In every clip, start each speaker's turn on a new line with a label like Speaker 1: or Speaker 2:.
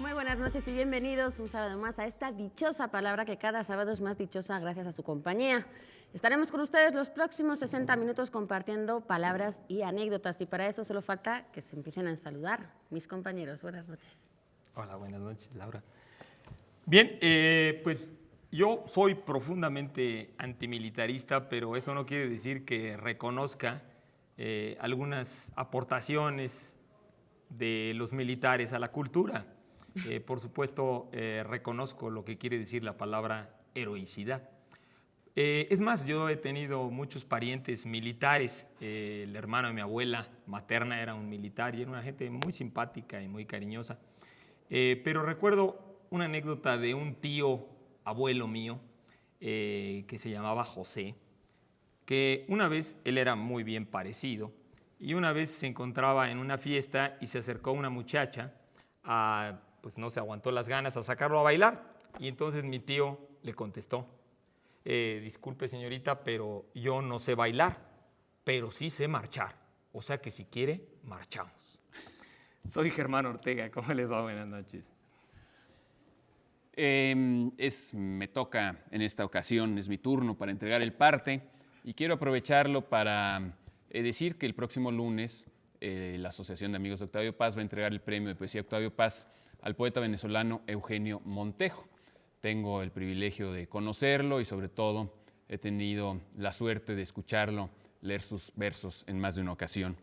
Speaker 1: Muy buenas noches y bienvenidos un sábado más a esta dichosa palabra que cada sábado es más dichosa gracias a su compañía. Estaremos con ustedes los próximos 60 minutos compartiendo palabras y anécdotas y para eso solo falta que se empiecen a saludar mis compañeros. Buenas noches.
Speaker 2: Hola, buenas noches, Laura. Bien, pues yo soy profundamente antimilitarista, pero eso no quiere decir que reconozca algunas aportaciones de los militares a la cultura. Por supuesto, reconozco lo que quiere decir la palabra heroicidad. Es más, yo he tenido muchos parientes militares. El hermano de mi abuela materna era un militar y era una gente muy simpática y muy cariñosa. Pero recuerdo una anécdota de un tío abuelo mío que se llamaba José, que una vez él era muy bien parecido y una vez se encontraba en una fiesta y se acercó una muchacha pues no se aguantó las ganas a sacarlo a bailar y entonces mi tío le contestó: disculpe señorita, pero yo no sé bailar, pero sí sé marchar, o sea que si quiere, marchamos. Soy Germán Ortega, ¿cómo les va? Buenas noches.
Speaker 3: Me toca en esta ocasión, es mi turno para entregar el parte y quiero aprovecharlo para decir que el próximo lunes la Asociación de Amigos de Octavio Paz va a entregar el premio de poesía Octavio Paz al poeta venezolano Eugenio Montejo. Tengo el privilegio de conocerlo y sobre todo he tenido la suerte de escucharlo leer sus versos en más de una ocasión.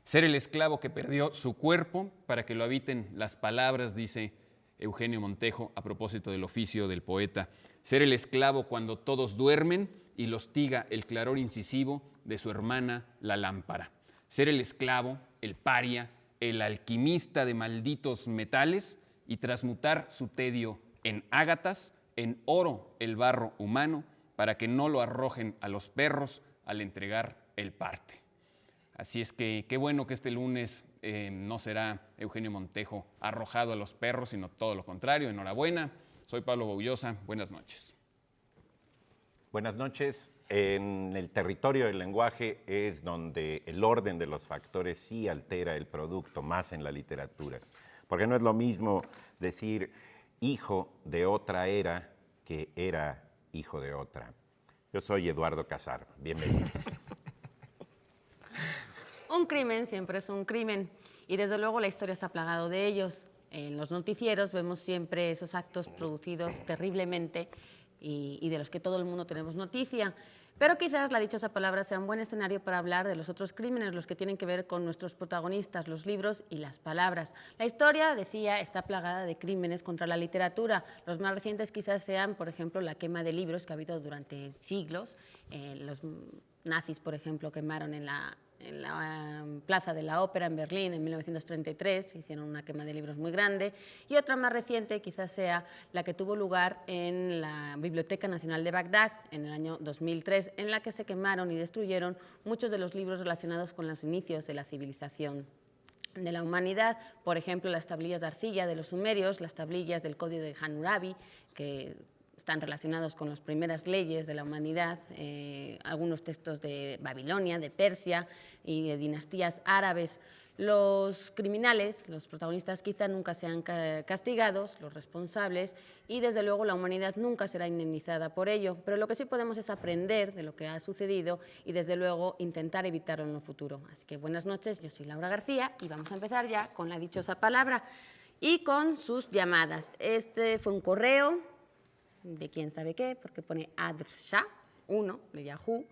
Speaker 3: Ser el esclavo que perdió su cuerpo para que lo habiten las palabras, dice Eugenio Montejo a propósito del oficio del poeta. Ser el esclavo cuando todos duermen y los tiga el claror incisivo de su hermana la lámpara. Ser el esclavo, el paria, el alquimista de malditos metales y transmutar su tedio en ágatas, en oro el barro humano, para que no lo arrojen a los perros al entregar el parte. Así es que qué bueno que este lunes no será Eugenio Montejo arrojado a los perros, sino todo lo contrario. Enhorabuena. Soy Pablo Boullosa. Buenas noches.
Speaker 4: Buenas noches. En el territorio del lenguaje es donde el orden de los factores sí altera el producto, más en la literatura. Porque no es lo mismo decir hijo de otra era que era hijo de otra. Yo soy Eduardo Casar. Bienvenidos.
Speaker 1: Un crimen siempre es un crimen y desde luego la historia está plagada de ellos. En los noticieros vemos siempre esos actos producidos terriblemente y de los que todo el mundo tenemos noticia. Pero quizás la dichosa palabra sea un buen escenario para hablar de los otros crímenes, los que tienen que ver con nuestros protagonistas, los libros y las palabras. La historia, decía, está plagada de crímenes contra la literatura. Los más recientes quizás sean, por ejemplo, la quema de libros que ha habido durante siglos. Los nazis, por ejemplo, quemaron en la Plaza de la Ópera en Berlín en 1933, hicieron una quema de libros muy grande, y otra más reciente quizás sea la que tuvo lugar en la Biblioteca Nacional de Bagdad en el año 2003, en la que se quemaron y destruyeron muchos de los libros relacionados con los inicios de la civilización de la humanidad, por ejemplo, las tablillas de arcilla de los sumerios, las tablillas del Código de Hammurabi, que están relacionados con las primeras leyes de la humanidad, algunos textos de Babilonia, de Persia y de dinastías árabes. Los criminales, los protagonistas quizá nunca sean castigados, los responsables, y desde luego la humanidad nunca será indemnizada por ello, pero lo que sí podemos es aprender de lo que ha sucedido y desde luego intentar evitarlo en el futuro. Así que buenas noches, yo soy Laura García y vamos a empezar ya con la dichosa palabra y con sus llamadas. Este fue un correo de quién sabe qué, porque pone Adrsha, 1 de Yahoo,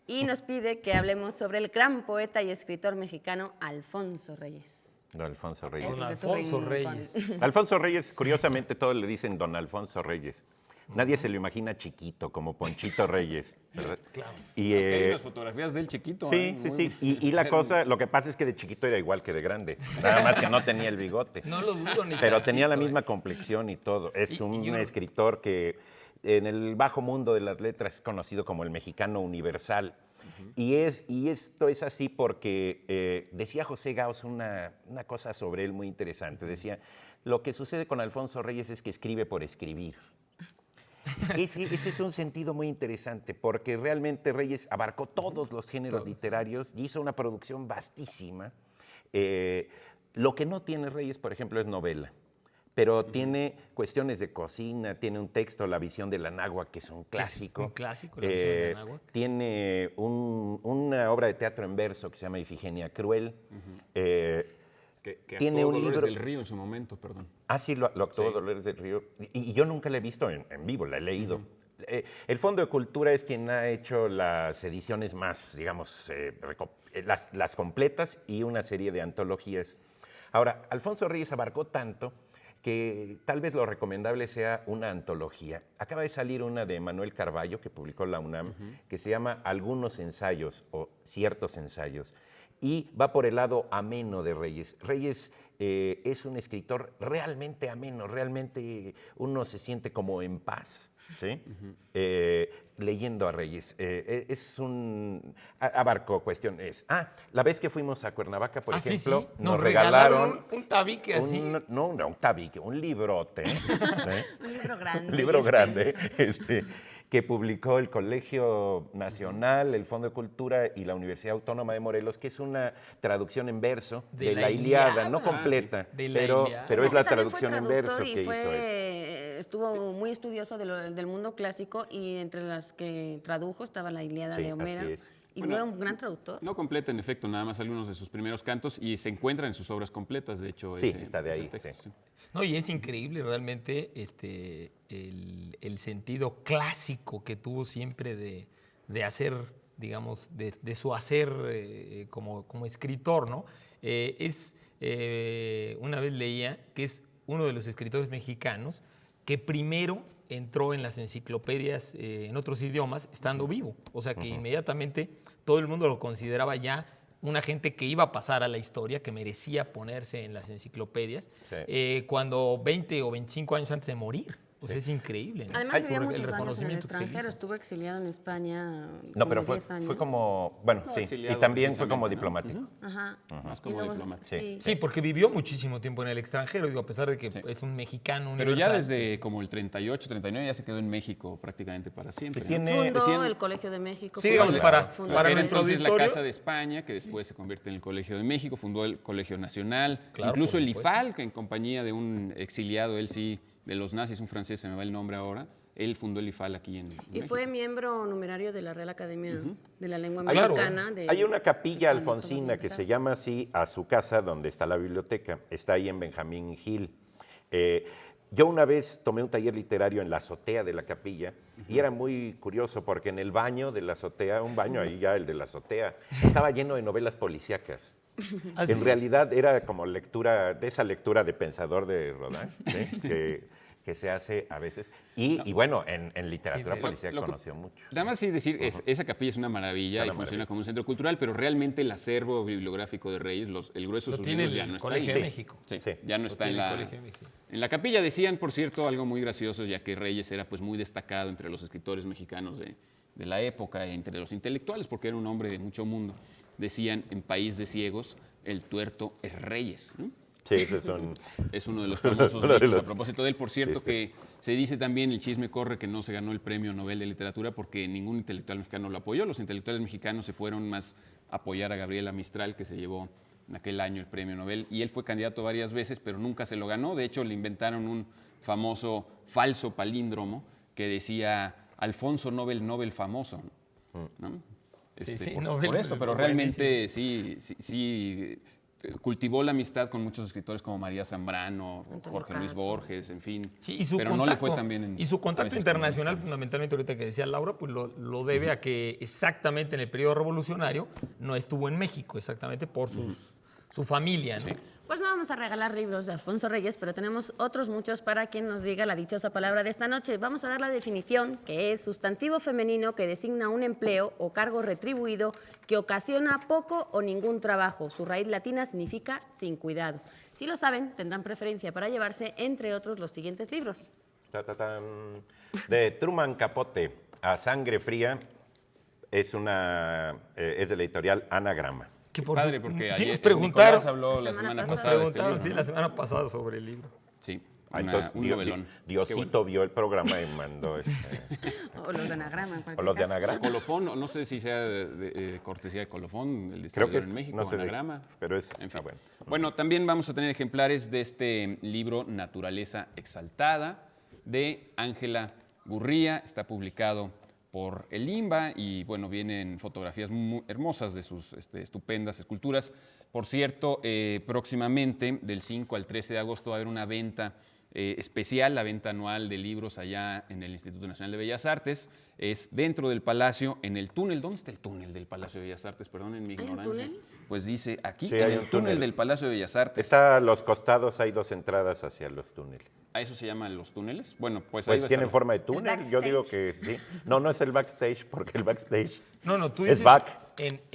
Speaker 1: y nos pide que hablemos sobre el gran poeta y escritor mexicano Alfonso Reyes.
Speaker 4: Don Alfonso Reyes.
Speaker 2: Don Alfonso Reyes.
Speaker 4: Alfonso Reyes, curiosamente todos le dicen Don Alfonso Reyes. Nadie se lo imagina chiquito, como Ponchito Reyes, ¿verdad?
Speaker 2: Claro.
Speaker 4: Y,
Speaker 3: Hay unas fotografías del chiquito.
Speaker 4: sí, sí, sí. Y la cosa, lo que pasa es que de chiquito era igual que de grande. Nada más que no tenía el bigote.
Speaker 2: No lo dudo ni
Speaker 4: Pero
Speaker 2: tantito,
Speaker 4: tenía la misma complexión y todo. Es un escritor que en el bajo mundo de las letras es conocido como el mexicano universal. Y esto es así porque decía José Gauss una cosa sobre él muy interesante. Decía, lo que sucede con Alfonso Reyes es que escribe por escribir. Ese es un sentido muy interesante, porque realmente Reyes abarcó todos los géneros literarios y hizo una producción vastísima. Lo que no tiene Reyes, por ejemplo, es novela, pero tiene cuestiones de cocina, tiene un texto, La visión de la náhuatl, que es un clásico.
Speaker 2: Un clásico, La visión de la náhuatl.
Speaker 4: Tiene una obra de teatro en verso que se llama Ifigenia Cruel.
Speaker 3: Que
Speaker 4: tiene
Speaker 3: actuó
Speaker 4: un
Speaker 3: Dolores
Speaker 4: libro.
Speaker 3: del Río en su momento, perdón.
Speaker 4: Ah, sí, lo actuó
Speaker 3: Sí.
Speaker 4: Dolores del Río. Y yo nunca la he visto en vivo, la he leído. El Fondo de Cultura es quien ha hecho las ediciones más, digamos, las completas y una serie de antologías. Ahora, Alfonso Reyes abarcó tanto que tal vez lo recomendable sea una antología. Acaba de salir una de Manuel Carballo, que publicó la UNAM, que se llama Algunos ensayos o Ciertos ensayos. Y va por el lado ameno de Reyes. Reyes es un escritor realmente ameno, realmente uno se siente como en paz, ¿sí? Leyendo a Reyes. Abarcó cuestiones. La vez que fuimos a Cuernavaca, por
Speaker 2: Sí,
Speaker 4: ejemplo,
Speaker 2: sí.
Speaker 4: nos regalaron
Speaker 2: un tabique así.
Speaker 4: un tabique, un librote. ¿Sí?
Speaker 1: Un libro grande.
Speaker 4: Un libro grande, que publicó el Colegio Nacional, el Fondo de Cultura y la Universidad Autónoma de Morelos, que es una traducción en verso de la Ilíada, no completa,
Speaker 2: de la Ilíada.
Speaker 4: pero es la
Speaker 1: También
Speaker 4: traducción
Speaker 1: fue
Speaker 4: en verso
Speaker 1: traductor y
Speaker 4: que hizo él.
Speaker 1: estuvo muy estudioso del mundo clásico y entre las que tradujo estaba la Ilíada
Speaker 4: Sí,
Speaker 1: de Homero.
Speaker 4: así es.
Speaker 1: Y
Speaker 3: Bueno,
Speaker 1: no era un gran traductor.
Speaker 3: No completa, en efecto, nada más algunos de sus primeros cantos y se encuentran en sus obras completas, de hecho.
Speaker 4: Sí, está de ahí,
Speaker 3: texto,
Speaker 4: sí.
Speaker 2: No, y es increíble realmente el sentido clásico que tuvo siempre de hacer, digamos, de su hacer como escritor, ¿no? Una vez leía que es uno de los escritores mexicanos que primero entró en las enciclopedias en otros idiomas estando vivo. O sea que inmediatamente todo el mundo lo consideraba ya una gente que iba a pasar a la historia, que merecía ponerse en las enciclopedias, cuando 20 o 25 años antes de morir. Pues es increíble, ¿no?
Speaker 1: Además vivía
Speaker 2: El
Speaker 1: muchos años en el
Speaker 2: reconocimiento que se le
Speaker 1: extranjero,
Speaker 2: hizo.
Speaker 1: estuvo exiliado en España
Speaker 4: No, pero
Speaker 1: como 10 años.
Speaker 4: fue como, bueno, sí, y
Speaker 3: exiliado
Speaker 4: también fue como
Speaker 3: precisamente, ¿no?
Speaker 4: diplomático.
Speaker 1: Ajá.
Speaker 3: Más
Speaker 1: Y
Speaker 3: como
Speaker 1: luego-
Speaker 3: diplomático.
Speaker 4: Sí.
Speaker 2: Sí, porque vivió muchísimo tiempo en el extranjero, digo, a pesar de que
Speaker 3: Sí.
Speaker 2: es un mexicano
Speaker 3: Pero ya
Speaker 2: universal.
Speaker 3: desde como el 38, 39 ya se quedó en México prácticamente para siempre. ¿no?
Speaker 4: Tiene-
Speaker 1: Fundó
Speaker 3: Decían-
Speaker 1: el Colegio de México.
Speaker 2: Sí,
Speaker 1: fundó-
Speaker 2: digamos, para
Speaker 1: fundó-
Speaker 3: Para
Speaker 2: nuestro
Speaker 3: entonces la
Speaker 2: auditorio.
Speaker 3: Casa de España, que después se convierte en el Colegio de México, fundó el Colegio Nacional,
Speaker 2: Claro,
Speaker 3: incluso
Speaker 2: por
Speaker 3: el
Speaker 2: supuesto.
Speaker 3: IFAL, que en compañía de un exiliado, él sí, de los nazis, un francés, se me va el nombre ahora, él fundó el IFAL aquí en
Speaker 1: Y
Speaker 3: México.
Speaker 1: fue miembro numerario de la Real Academia de la Lengua
Speaker 2: Claro.
Speaker 1: Mexicana. de-
Speaker 4: Hay una capilla
Speaker 1: de-
Speaker 4: alfonsina que se llama así a su casa, donde está la biblioteca. Está ahí en Benjamín Gil. Yo una vez tomé un taller literario en la azotea de la capilla y era muy curioso porque en el baño de la azotea, un baño ahí ya, el de la azotea, estaba lleno de novelas policíacas.
Speaker 2: ¿Ah, sí?
Speaker 4: En realidad era como lectura, de esa lectura de pensador de Rodin, ¿sí? que se hace a veces. Y bueno, en literatura
Speaker 2: Sí,
Speaker 4: policíaca
Speaker 3: lo que-
Speaker 4: conoció mucho.
Speaker 3: Nada más sí decir, esa capilla es una maravilla
Speaker 4: Es
Speaker 3: y
Speaker 4: una
Speaker 3: funciona
Speaker 4: maravilla.
Speaker 3: como un centro cultural, pero realmente el acervo bibliográfico de Reyes, el grueso de
Speaker 2: Lo
Speaker 3: sus
Speaker 2: tiene
Speaker 3: libros ya
Speaker 2: el
Speaker 3: no está
Speaker 2: Colegio
Speaker 3: ahí.
Speaker 2: de México.
Speaker 3: Sí,
Speaker 4: Sí.
Speaker 3: ya no
Speaker 2: Lo
Speaker 3: está
Speaker 2: tiene
Speaker 3: en
Speaker 2: el
Speaker 3: la,
Speaker 2: Colegio de México.
Speaker 3: en la capilla. Decían, por cierto, algo muy gracioso, ya que Reyes era pues muy destacado entre los escritores mexicanos de la época, entre los intelectuales, porque era un hombre de mucho mundo. Decían, en País de Ciegos, el tuerto es Reyes, ¿no?
Speaker 4: Sí, esos son...
Speaker 3: Es uno de los famosos
Speaker 4: Uno de
Speaker 3: dichos.
Speaker 4: los
Speaker 3: A propósito de él, por cierto,
Speaker 4: chistes.
Speaker 3: que se dice también, el chisme corre, que no se ganó el Premio Nobel de Literatura porque ningún intelectual mexicano lo apoyó. Los intelectuales mexicanos se fueron más a apoyar a Gabriela Mistral, que se llevó en aquel año el Premio Nobel. Y él fue candidato varias veces, pero nunca se lo ganó. De hecho, le inventaron un famoso falso palíndromo que decía Alfonso Nobel, Nobel famoso, ¿no?
Speaker 2: sí,
Speaker 3: Por
Speaker 2: Nobel,
Speaker 3: esto, pero
Speaker 2: buenísimo.
Speaker 3: realmente sí cultivó la amistad con muchos escritores como María Zambrano,
Speaker 1: Antonio
Speaker 3: Jorge Luis
Speaker 1: Caso.
Speaker 3: Borges, en fin.
Speaker 2: Sí, y su
Speaker 3: pero
Speaker 2: contacto,
Speaker 3: no le fue tan bien en
Speaker 2: y su
Speaker 3: a
Speaker 2: contacto
Speaker 3: veces con los
Speaker 2: internacional,
Speaker 3: mexicanos.
Speaker 2: fundamentalmente ahorita que decía Laura, pues lo debe a que exactamente en el periodo revolucionario no estuvo en México, exactamente por su familia, ¿no?
Speaker 3: Sí.
Speaker 1: Pues no vamos a regalar libros de Alfonso Reyes, pero tenemos otros muchos para quien nos diga la dichosa palabra de esta noche. Vamos a dar la definición, que es sustantivo femenino que designa un empleo o cargo retribuido que ocasiona poco o ningún trabajo. Su raíz latina significa sin cuidado. Si lo saben, tendrán preferencia para llevarse, entre otros, los siguientes libros.
Speaker 4: Ta, ta, tan. De Truman Capote a Sangre Fría es de la editorial Anagrama.
Speaker 2: Que
Speaker 3: Padre, porque
Speaker 2: sí
Speaker 3: ayer
Speaker 2: nos preguntaron,
Speaker 3: Nicolás habló la
Speaker 1: La
Speaker 3: semana
Speaker 1: semana
Speaker 2: nos
Speaker 3: pasada de este
Speaker 2: preguntaron,
Speaker 3: libro,
Speaker 2: sí,
Speaker 3: ¿no?
Speaker 2: la semana pasada sobre el libro.
Speaker 3: Sí.
Speaker 4: Entonces,
Speaker 3: un novelón.
Speaker 4: Diosito vio el programa y mandó
Speaker 1: O los de anagrama, en cualquier
Speaker 4: o los de
Speaker 1: caso.
Speaker 4: anagrama.
Speaker 3: Colofón, no sé si sea de cortesía de Colofón, el
Speaker 4: Creo que
Speaker 3: distribuidor en México,
Speaker 4: no sé
Speaker 3: Anagrama.
Speaker 4: pero es
Speaker 3: En fin.
Speaker 4: bueno.
Speaker 3: Bueno, también vamos a tener ejemplares de este libro Naturaleza Exaltada de Ángela Gurría. Está publicado por el IMBA y bueno, vienen fotografías muy hermosas de sus estupendas esculturas. Por cierto, próximamente, del 5 al 13 de agosto, va a haber una venta especial, la venta anual de libros allá en el Instituto Nacional de Bellas Artes. Es dentro del Palacio, en el túnel. ¿Dónde está el túnel del Palacio de Bellas Artes? Perdonen mi
Speaker 1: ¿Hay un
Speaker 3: ignorancia.
Speaker 1: túnel?
Speaker 3: Pues dice aquí,
Speaker 4: Sí,
Speaker 3: en
Speaker 4: hay
Speaker 3: el
Speaker 4: un
Speaker 3: túnel
Speaker 4: túnel.
Speaker 3: del Palacio de Bellas Artes.
Speaker 4: Está a los costados, hay 2 entradas hacia los túneles.
Speaker 3: ¿A eso se llaman los túneles? Bueno, pues ahí
Speaker 4: Pues
Speaker 3: va a
Speaker 4: tienen
Speaker 3: estar.
Speaker 4: forma de túnel, yo digo
Speaker 1: backstage.
Speaker 4: que sí. No es el backstage, porque el backstage
Speaker 2: No, tú
Speaker 4: es
Speaker 2: dices
Speaker 4: back.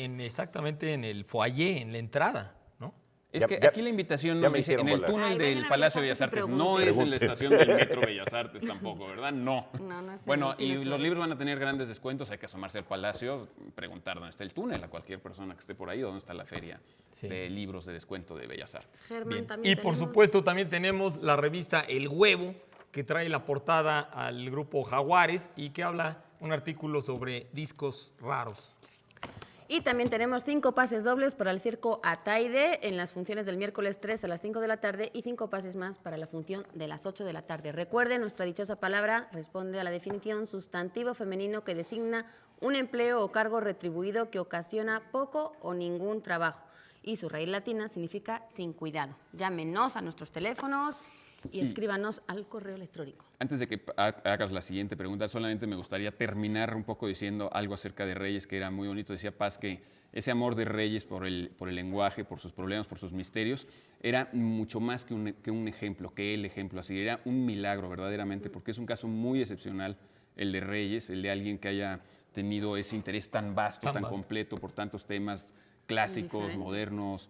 Speaker 2: exactamente en el foyer, en la entrada, ¿no?
Speaker 3: Es
Speaker 4: Ya-
Speaker 3: que
Speaker 4: ya-
Speaker 3: aquí la invitación
Speaker 4: ya
Speaker 3: nos
Speaker 4: me
Speaker 3: dice
Speaker 4: hicieron
Speaker 3: en el
Speaker 4: volar.
Speaker 3: túnel
Speaker 1: Ay,
Speaker 3: del
Speaker 1: vengan a
Speaker 3: Palacio de
Speaker 1: Bellas
Speaker 3: Bellas
Speaker 1: Artes y
Speaker 3: Artes. No es en la
Speaker 4: Pregunten.
Speaker 3: estación del Metro Bellas Artes tampoco, ¿verdad? No.
Speaker 1: No sé,
Speaker 3: Bueno,
Speaker 1: no tiene
Speaker 3: y los
Speaker 1: suerte.
Speaker 3: libros van a tener grandes descuentos. Hay que asomarse al Palacio, preguntar dónde está el túnel a cualquier persona que esté por ahí o dónde está la feria
Speaker 2: Sí.
Speaker 3: de libros de descuento de Bellas Artes.
Speaker 1: Germán,
Speaker 2: Bien.
Speaker 1: también
Speaker 2: Y por
Speaker 1: tenemos-
Speaker 2: supuesto también tenemos la revista El Huevo, que trae la portada al grupo Jaguares y que habla un artículo sobre discos raros.
Speaker 1: Y también tenemos 5 pases dobles para el circo Ataide en las funciones del miércoles 3 a las 5 de la tarde y 5 pases más para la función de las 8 de la tarde. Recuerden, nuestra dichosa palabra responde a la definición sustantivo femenino que designa un empleo o cargo retribuido que ocasiona poco o ningún trabajo. Y su raíz latina significa sin cuidado. Llámenos a nuestros teléfonos y escríbanos al correo electrónico.
Speaker 3: Antes de que hagas la siguiente pregunta, solamente me gustaría terminar un poco diciendo algo acerca de Reyes, que era muy bonito. Decía Paz que ese amor de Reyes por el lenguaje, por sus problemas, por sus misterios, era mucho más que un ejemplo, que el ejemplo. Así era un milagro verdaderamente, porque es un caso muy excepcional el de Reyes, el de alguien que haya tenido ese interés tan vasto,
Speaker 2: Tan
Speaker 3: tan
Speaker 2: vasto.
Speaker 3: completo por tantos temas clásicos,
Speaker 1: diferentes.
Speaker 3: modernos,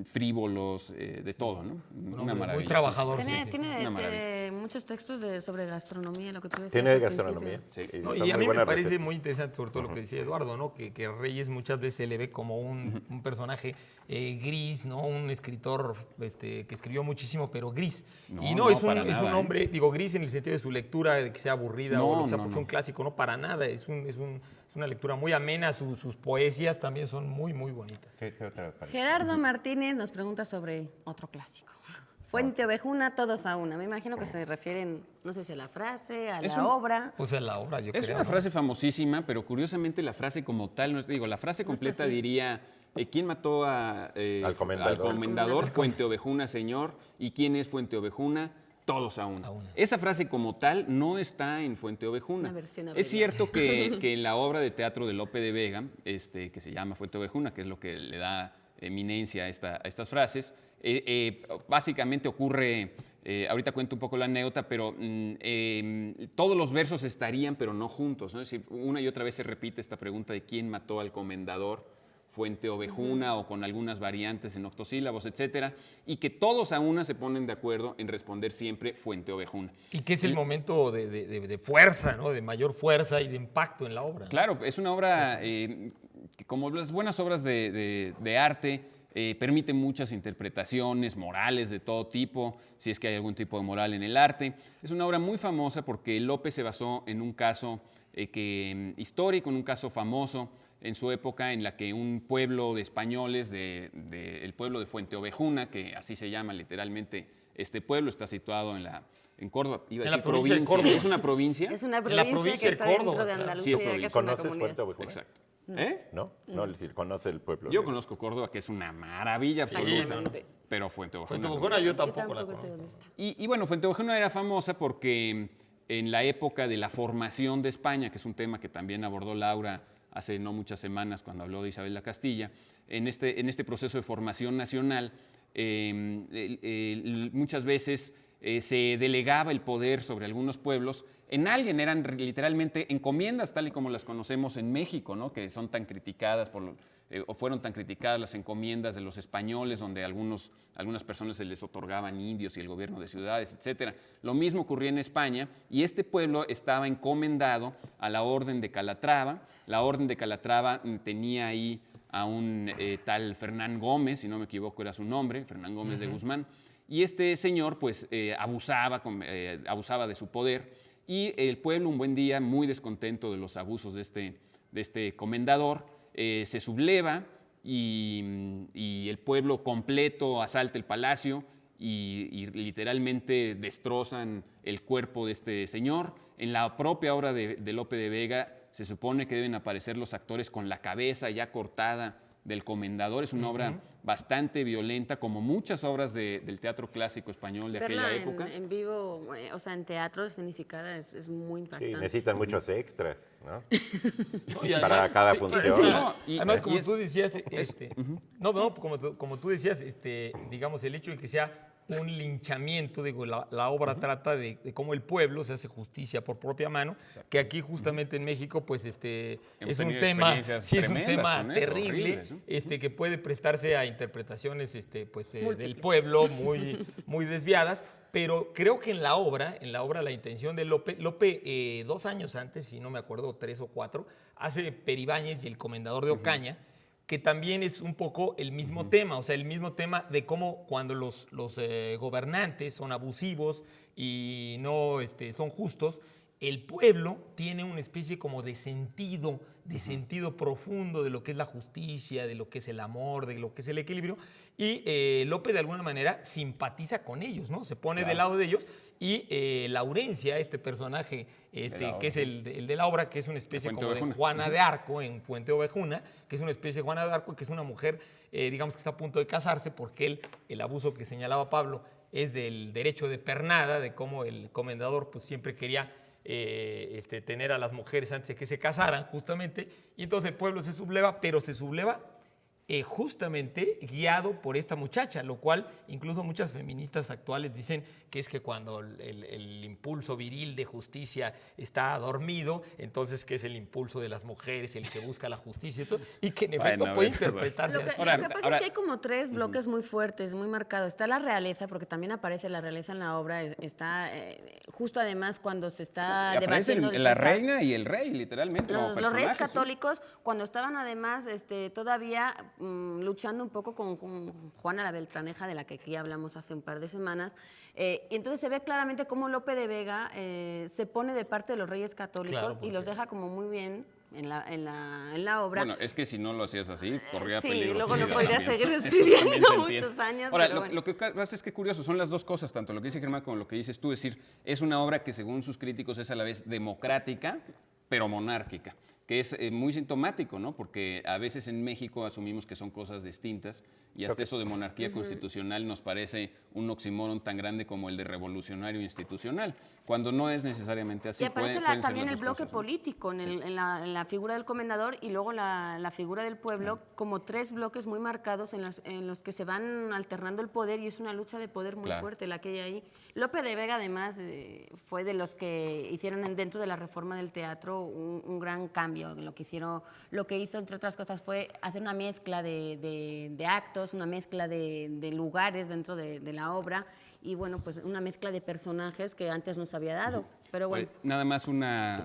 Speaker 3: frívolos, de todo, ¿no? Una maravilla.
Speaker 2: Muy trabajador.
Speaker 1: Tiene,
Speaker 2: sí, sí.
Speaker 1: tiene
Speaker 3: Una maravilla.
Speaker 1: muchos textos sobre gastronomía, lo que tú decías.
Speaker 4: Tiene
Speaker 1: al
Speaker 4: gastronomía.
Speaker 1: principio.
Speaker 3: Sí.
Speaker 2: No,
Speaker 4: son
Speaker 2: y a
Speaker 4: muy
Speaker 2: mí me
Speaker 4: buenas
Speaker 2: parece
Speaker 4: recetas.
Speaker 2: muy interesante, sobre todo lo que decía Eduardo, ¿no? Que Reyes muchas veces se le ve como un personaje gris, ¿no? Un escritor que escribió muchísimo, pero gris.
Speaker 3: No,
Speaker 2: y
Speaker 3: no,
Speaker 2: es
Speaker 3: para
Speaker 2: un
Speaker 3: nada, ¿eh?
Speaker 2: hombre, digo, gris en el sentido de su lectura, de que sea aburrida
Speaker 3: No,
Speaker 2: o lo que sea,
Speaker 3: no,
Speaker 2: porque
Speaker 3: no.
Speaker 2: es un clásico, no para nada. Es una lectura muy amena, sus poesías también son muy, muy bonitas.
Speaker 4: ¿Qué otra parte?
Speaker 1: Gerardo Martínez nos pregunta sobre otro clásico. Fuente Ovejuna, todos a una. Me imagino que se refieren, no sé si a la frase, a
Speaker 3: Es
Speaker 1: la
Speaker 3: un-
Speaker 1: obra.
Speaker 2: Pues en la obra, yo
Speaker 3: Es
Speaker 2: creo.
Speaker 3: una
Speaker 2: ¿no?
Speaker 3: frase famosísima, pero curiosamente la frase como tal, no digo, la frase completa
Speaker 1: así.
Speaker 3: diría, ¿quién mató
Speaker 4: Al comendador.
Speaker 3: al comendador? Fuente Ovejuna, señor. ¿Y quién es Fuente Ovejuna? Todos a una.
Speaker 2: A una.
Speaker 3: Esa frase como tal no está en Fuente Ovejuna.
Speaker 1: Una versión
Speaker 3: Es
Speaker 1: abreviada.
Speaker 3: cierto que en la obra de teatro de Lope de Vega, que se llama Fuente Ovejuna, que es lo que le da eminencia a estas frases, básicamente ocurre, ahorita cuento un poco la anécdota, pero todos los versos estarían, pero no juntos, ¿no? Es decir, una y otra vez se repite esta pregunta de quién mató al comendador, Fuente Ovejuna, o con algunas variantes en octosílabos, etcétera, y que todos a una se ponen de acuerdo en responder siempre Fuente Ovejuna.
Speaker 2: Y que es el momento de fuerza, ¿no? De mayor fuerza y de impacto en la obra.
Speaker 3: Claro, es una obra que, como las buenas obras de arte, permite muchas interpretaciones morales de todo tipo, si es que hay algún tipo de moral en el arte. Es una obra muy famosa porque López se basó en un caso histórico, en un caso famoso en su época, en la que un pueblo de españoles, el pueblo de Fuente Ovejuna, que así se llama literalmente este pueblo, está situado en Córdoba. Iba a
Speaker 2: En la
Speaker 3: decir
Speaker 2: provincia de Córdoba.
Speaker 3: ¿Es una provincia?
Speaker 1: Es una
Speaker 2: En la
Speaker 1: provincia,
Speaker 2: provincia
Speaker 1: que
Speaker 2: de
Speaker 1: está
Speaker 2: Córdoba,
Speaker 1: dentro de
Speaker 2: claro.
Speaker 1: Andalucía,
Speaker 3: Sí, es
Speaker 1: que es una
Speaker 4: ¿Conoces
Speaker 1: comunidad.
Speaker 4: Fuente Ovejuna?
Speaker 3: Exacto.
Speaker 4: ¿No? No, es decir, conoce el pueblo.
Speaker 3: Yo conozco Córdoba, que es una maravilla absoluta,
Speaker 1: Exactamente.
Speaker 3: pero Fuente Ovejuna.
Speaker 2: Fuente
Speaker 3: no.
Speaker 2: Ovejuna yo
Speaker 1: Yo
Speaker 2: tampoco la
Speaker 1: tampoco sé
Speaker 2: conozco.
Speaker 1: dónde está.
Speaker 3: Y bueno, Fuente Ovejuna era famosa porque en la época de la formación de España, que es un tema que también abordó Laura hace no muchas semanas cuando habló de Isabel la Castilla, en este proceso de formación nacional, muchas veces se delegaba el poder sobre algunos pueblos en alguien, eran literalmente encomiendas tal y como las conocemos en México, ¿no? Que son tan criticadas o fueron tan criticadas las encomiendas de los españoles, donde a algunas personas se les otorgaban indios y el gobierno de ciudades, etc. Lo mismo ocurría en España y este pueblo estaba encomendado a la Orden de Calatrava. La Orden de Calatrava tenía ahí a un tal Fernán Gómez, si no me equivoco era su nombre, Fernán Gómez de Guzmán, y este señor pues abusaba de su poder, y el pueblo un buen día, muy descontento de los abusos de este comendador, se subleva y el pueblo completo asalta el palacio y literalmente destrozan el cuerpo de este señor. En la propia obra de Lope de Vega se supone que deben aparecer los actores con la cabeza ya cortada del comendador. Es una obra bastante violenta, como muchas obras del teatro clásico español de
Speaker 1: Verla
Speaker 3: aquella época.
Speaker 1: en vivo, o sea, en teatro escenificada es muy
Speaker 4: Sí,
Speaker 1: impactante.
Speaker 4: necesitan muchos extras, ¿no?
Speaker 2: No, y
Speaker 4: Para cada función.
Speaker 2: Además, como tú decías, como tú decías, digamos, el hecho de que sea un linchamiento, digo, la obra trata de cómo el pueblo se hace justicia por propia mano, que aquí justamente en México, pues, es un tema, terrible,
Speaker 3: horribles, ¿no?
Speaker 2: que puede prestarse a interpretaciones, del pueblo muy desviadas. Pero creo que en la obra la intención de Lope, 2 años antes, si no me acuerdo, 3 o 4, hace Peribáñez y el comendador de Ocaña, que también es un poco el mismo tema, o sea, el mismo tema de cómo cuando los gobernantes son abusivos y no son justos, el pueblo tiene una especie como de sentido profundo de lo que es la justicia, de lo que es el amor, de lo que es el equilibrio, y Lope de alguna manera simpatiza con ellos, ¿no? Se pone del lado de ellos, y Laurencia, este personaje que es el de la obra, que es una especie como de Juana de Arco en Fuente Ovejuna, que es una especie de Juana de Arco, que es una mujer, digamos que está a punto de casarse, porque el abuso que señalaba Pablo es del derecho de pernada, de cómo el comendador pues siempre quería tener a las mujeres antes de que se casaran, justamente, y entonces el pueblo se subleva, pero se subleva justamente guiado por esta muchacha, lo cual incluso muchas feministas actuales dicen que es que cuando el impulso viril de justicia está dormido, entonces que es el impulso de las mujeres el que busca la justicia, y que en efecto puede interpretarse
Speaker 1: Lo que
Speaker 2: así.
Speaker 1: pasa es que hay como 3 bloques muy fuertes, muy marcados. Está la realeza, porque también aparece la realeza en la obra. Está justo además cuando se está debatiendo
Speaker 3: la reina y el rey, literalmente.
Speaker 1: Los reyes católicos, cuando estaban además todavía luchando un poco con Juana la Beltraneja, de la que aquí hablamos hace un par de semanas. Y entonces se ve claramente cómo Lope de Vega se pone de parte de los reyes católicos, y los deja como muy bien en la obra.
Speaker 3: Bueno, es que si no lo hacías así, corría
Speaker 1: sí,
Speaker 3: peligro.
Speaker 1: luego no podría seguir
Speaker 3: Eso
Speaker 1: escribiendo
Speaker 3: también se entiende.
Speaker 1: muchos años.
Speaker 3: Ahora,
Speaker 1: pero bueno.
Speaker 3: lo que pasa es que curioso, son las dos cosas, tanto lo que dice Germán como lo que dices tú, es decir, es una obra que según sus críticos es a la vez democrática, pero monárquica, que es muy sintomático, ¿no? Porque a veces en México asumimos que son cosas distintas, y hasta eso de monarquía constitucional nos parece un oxímoron tan grande como el de revolucionario institucional, cuando no es necesariamente así.
Speaker 1: Y aparece
Speaker 3: pueden ser
Speaker 1: también
Speaker 3: las
Speaker 1: el
Speaker 3: dos
Speaker 1: bloque
Speaker 3: cosas, ¿no?
Speaker 1: político en la figura del comendador, y luego la figura del pueblo, como 3 bloques muy marcados en los que se van alternando el poder, y es una lucha de poder muy fuerte la que hay ahí. Lope de Vega además fue de los que hicieron dentro de la reforma del teatro un gran cambio. Lo que hizo, entre otras cosas, fue hacer una mezcla de actos, una mezcla de lugares dentro de la obra, y bueno, pues una mezcla de personajes que antes no se había dado. Pero bueno.
Speaker 3: Nada más una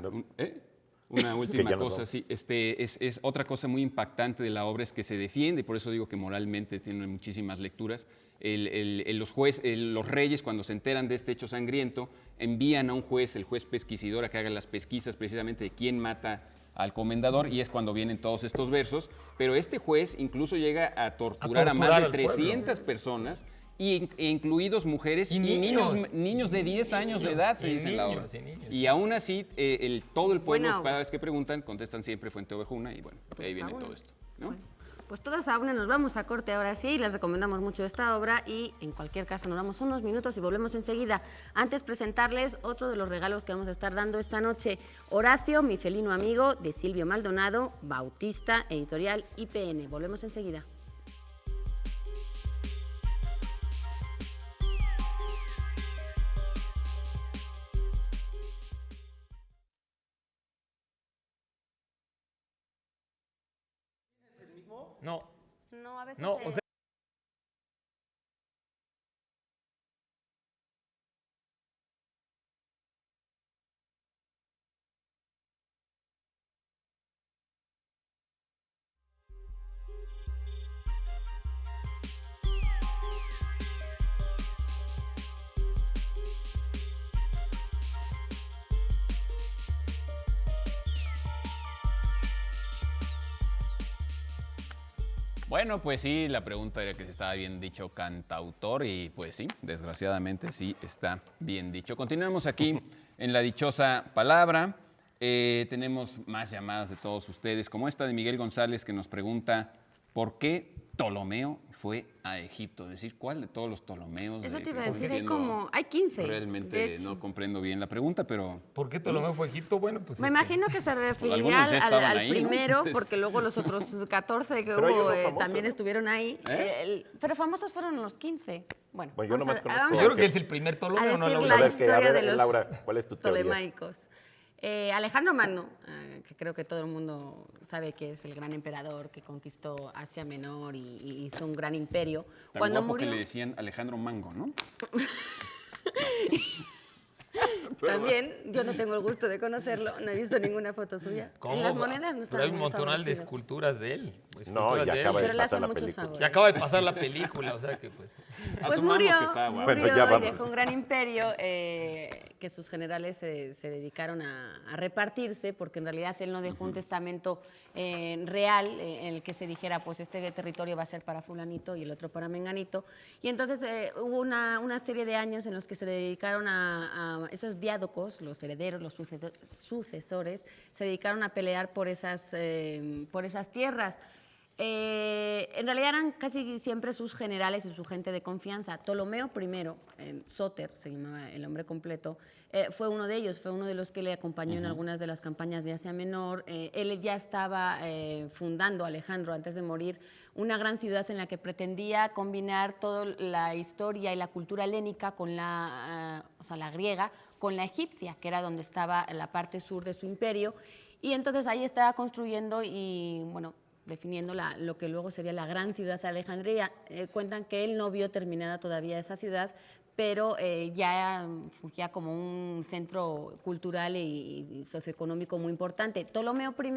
Speaker 3: última cosa, sí. Es otra cosa muy impactante de la obra, es que se defiende, por eso digo que moralmente tiene muchísimas lecturas. Los reyes, cuando se enteran de este hecho sangriento, envían a un juez, el juez pesquisidor, a que haga las pesquisas precisamente de quién mata al comendador, y es cuando vienen todos estos versos. Pero este juez incluso llega a torturar a más de 300 personas, e incluidos mujeres y niños de 10 años de edad, se dice en la obra. Y aún así, todo el pueblo, cada vez que preguntan, contestan siempre Fuente Ovejuna, y bueno, ahí viene todo esto, ¿no?
Speaker 1: Bueno, pues todas a una nos vamos a corte ahora sí, les recomendamos mucho esta obra, y en cualquier caso nos damos unos minutos y volvemos enseguida. Antes, presentarles otro de los regalos que vamos a estar dando esta noche: Horacio, mi felino amigo, de Silvio Maldonado, Bautista, editorial IPN. Volvemos enseguida. No, a veces
Speaker 2: No, o sea,
Speaker 3: Bueno, pues sí, la pregunta era que si estaba bien dicho cantautor y pues sí, desgraciadamente sí está bien dicho. Continuamos aquí en la dichosa palabra. Tenemos más llamadas de todos ustedes, como esta de Miguel González que nos pregunta ¿por qué Ptolomeo fue a Egipto? Es decir, ¿cuál de todos los Ptolomeos?
Speaker 1: Eso
Speaker 3: de
Speaker 1: te iba a
Speaker 3: Egipto?
Speaker 1: decir,
Speaker 3: Entiendo,
Speaker 1: hay 15. de
Speaker 3: Realmente
Speaker 1: hecho.
Speaker 3: no comprendo bien la pregunta, pero
Speaker 2: ¿Por qué Ptolomeo fue a Egipto? Bueno, pues
Speaker 1: Me imagino que se referiría
Speaker 3: algunos ya estaban
Speaker 1: al
Speaker 3: ahí, ¿no?
Speaker 1: primero, porque luego los otros 14 que
Speaker 4: Pero hay
Speaker 1: hubo
Speaker 4: uno famoso,
Speaker 1: también
Speaker 4: ¿no?
Speaker 1: estuvieron ahí. Pero famosos fueron los 15. Bueno,
Speaker 4: Bueno, yo nomás conozco
Speaker 2: Yo creo que es el primer Ptolomeo, ¿no,
Speaker 1: decir
Speaker 2: Laura?
Speaker 4: A
Speaker 1: la
Speaker 4: ver,
Speaker 1: historia de los
Speaker 4: Laura, ¿cuál es tu teoría?
Speaker 1: Ptolemaicos. Alejandro Magno, que creo que todo el mundo sabe que es el gran emperador que conquistó Asia Menor y hizo un gran imperio.
Speaker 3: tan
Speaker 1: Cuando
Speaker 3: guapo
Speaker 1: murió,
Speaker 3: que le decían Alejandro Mango, ¿no?
Speaker 1: también, yo no tengo el gusto de conocerlo, no he visto ninguna foto suya. En las monedas no está
Speaker 2: Pero hay un
Speaker 1: muy
Speaker 2: montonal de
Speaker 1: favorecido.
Speaker 2: esculturas de él.
Speaker 4: No,
Speaker 2: esculturas
Speaker 4: ya
Speaker 2: de él.
Speaker 4: acaba de
Speaker 1: Pero le hace
Speaker 4: pasar la
Speaker 1: mucho
Speaker 4: película.
Speaker 1: sabor.
Speaker 2: Y acaba de pasar la película, o sea que pues...
Speaker 1: Pues
Speaker 3: Asumamos
Speaker 1: murió,
Speaker 3: que estaba guapo.
Speaker 4: Bueno,
Speaker 1: murió
Speaker 4: ya
Speaker 1: y
Speaker 4: vamos.
Speaker 1: dejó un gran imperio que sus generales se dedicaron a repartirse, porque en realidad él no dejó un testamento real en el que se dijera, pues este territorio va a ser para fulanito y el otro para menganito. Y entonces hubo una serie de años en los que se dedicaron a esos diádocos, los herederos, los sucesores, se dedicaron a pelear por esas tierras. En realidad eran casi siempre sus generales y su gente de confianza. Ptolomeo I, Sóter, se llamaba el nombre completo, fue uno de ellos, fue uno de los que le acompañó en algunas de las campañas de Asia Menor. Él ya estaba fundando, Alejandro, antes de morir, una gran ciudad en la que pretendía combinar toda la historia y la cultura helénica con la griega, con la egipcia, que era donde estaba la parte sur de su imperio. Y entonces ahí estaba construyendo y, bueno, definiendo lo que luego sería la gran ciudad de Alejandría. Cuentan que él no vio terminada todavía esa ciudad, pero ya fungía como un centro cultural y socioeconómico muy importante. Ptolomeo I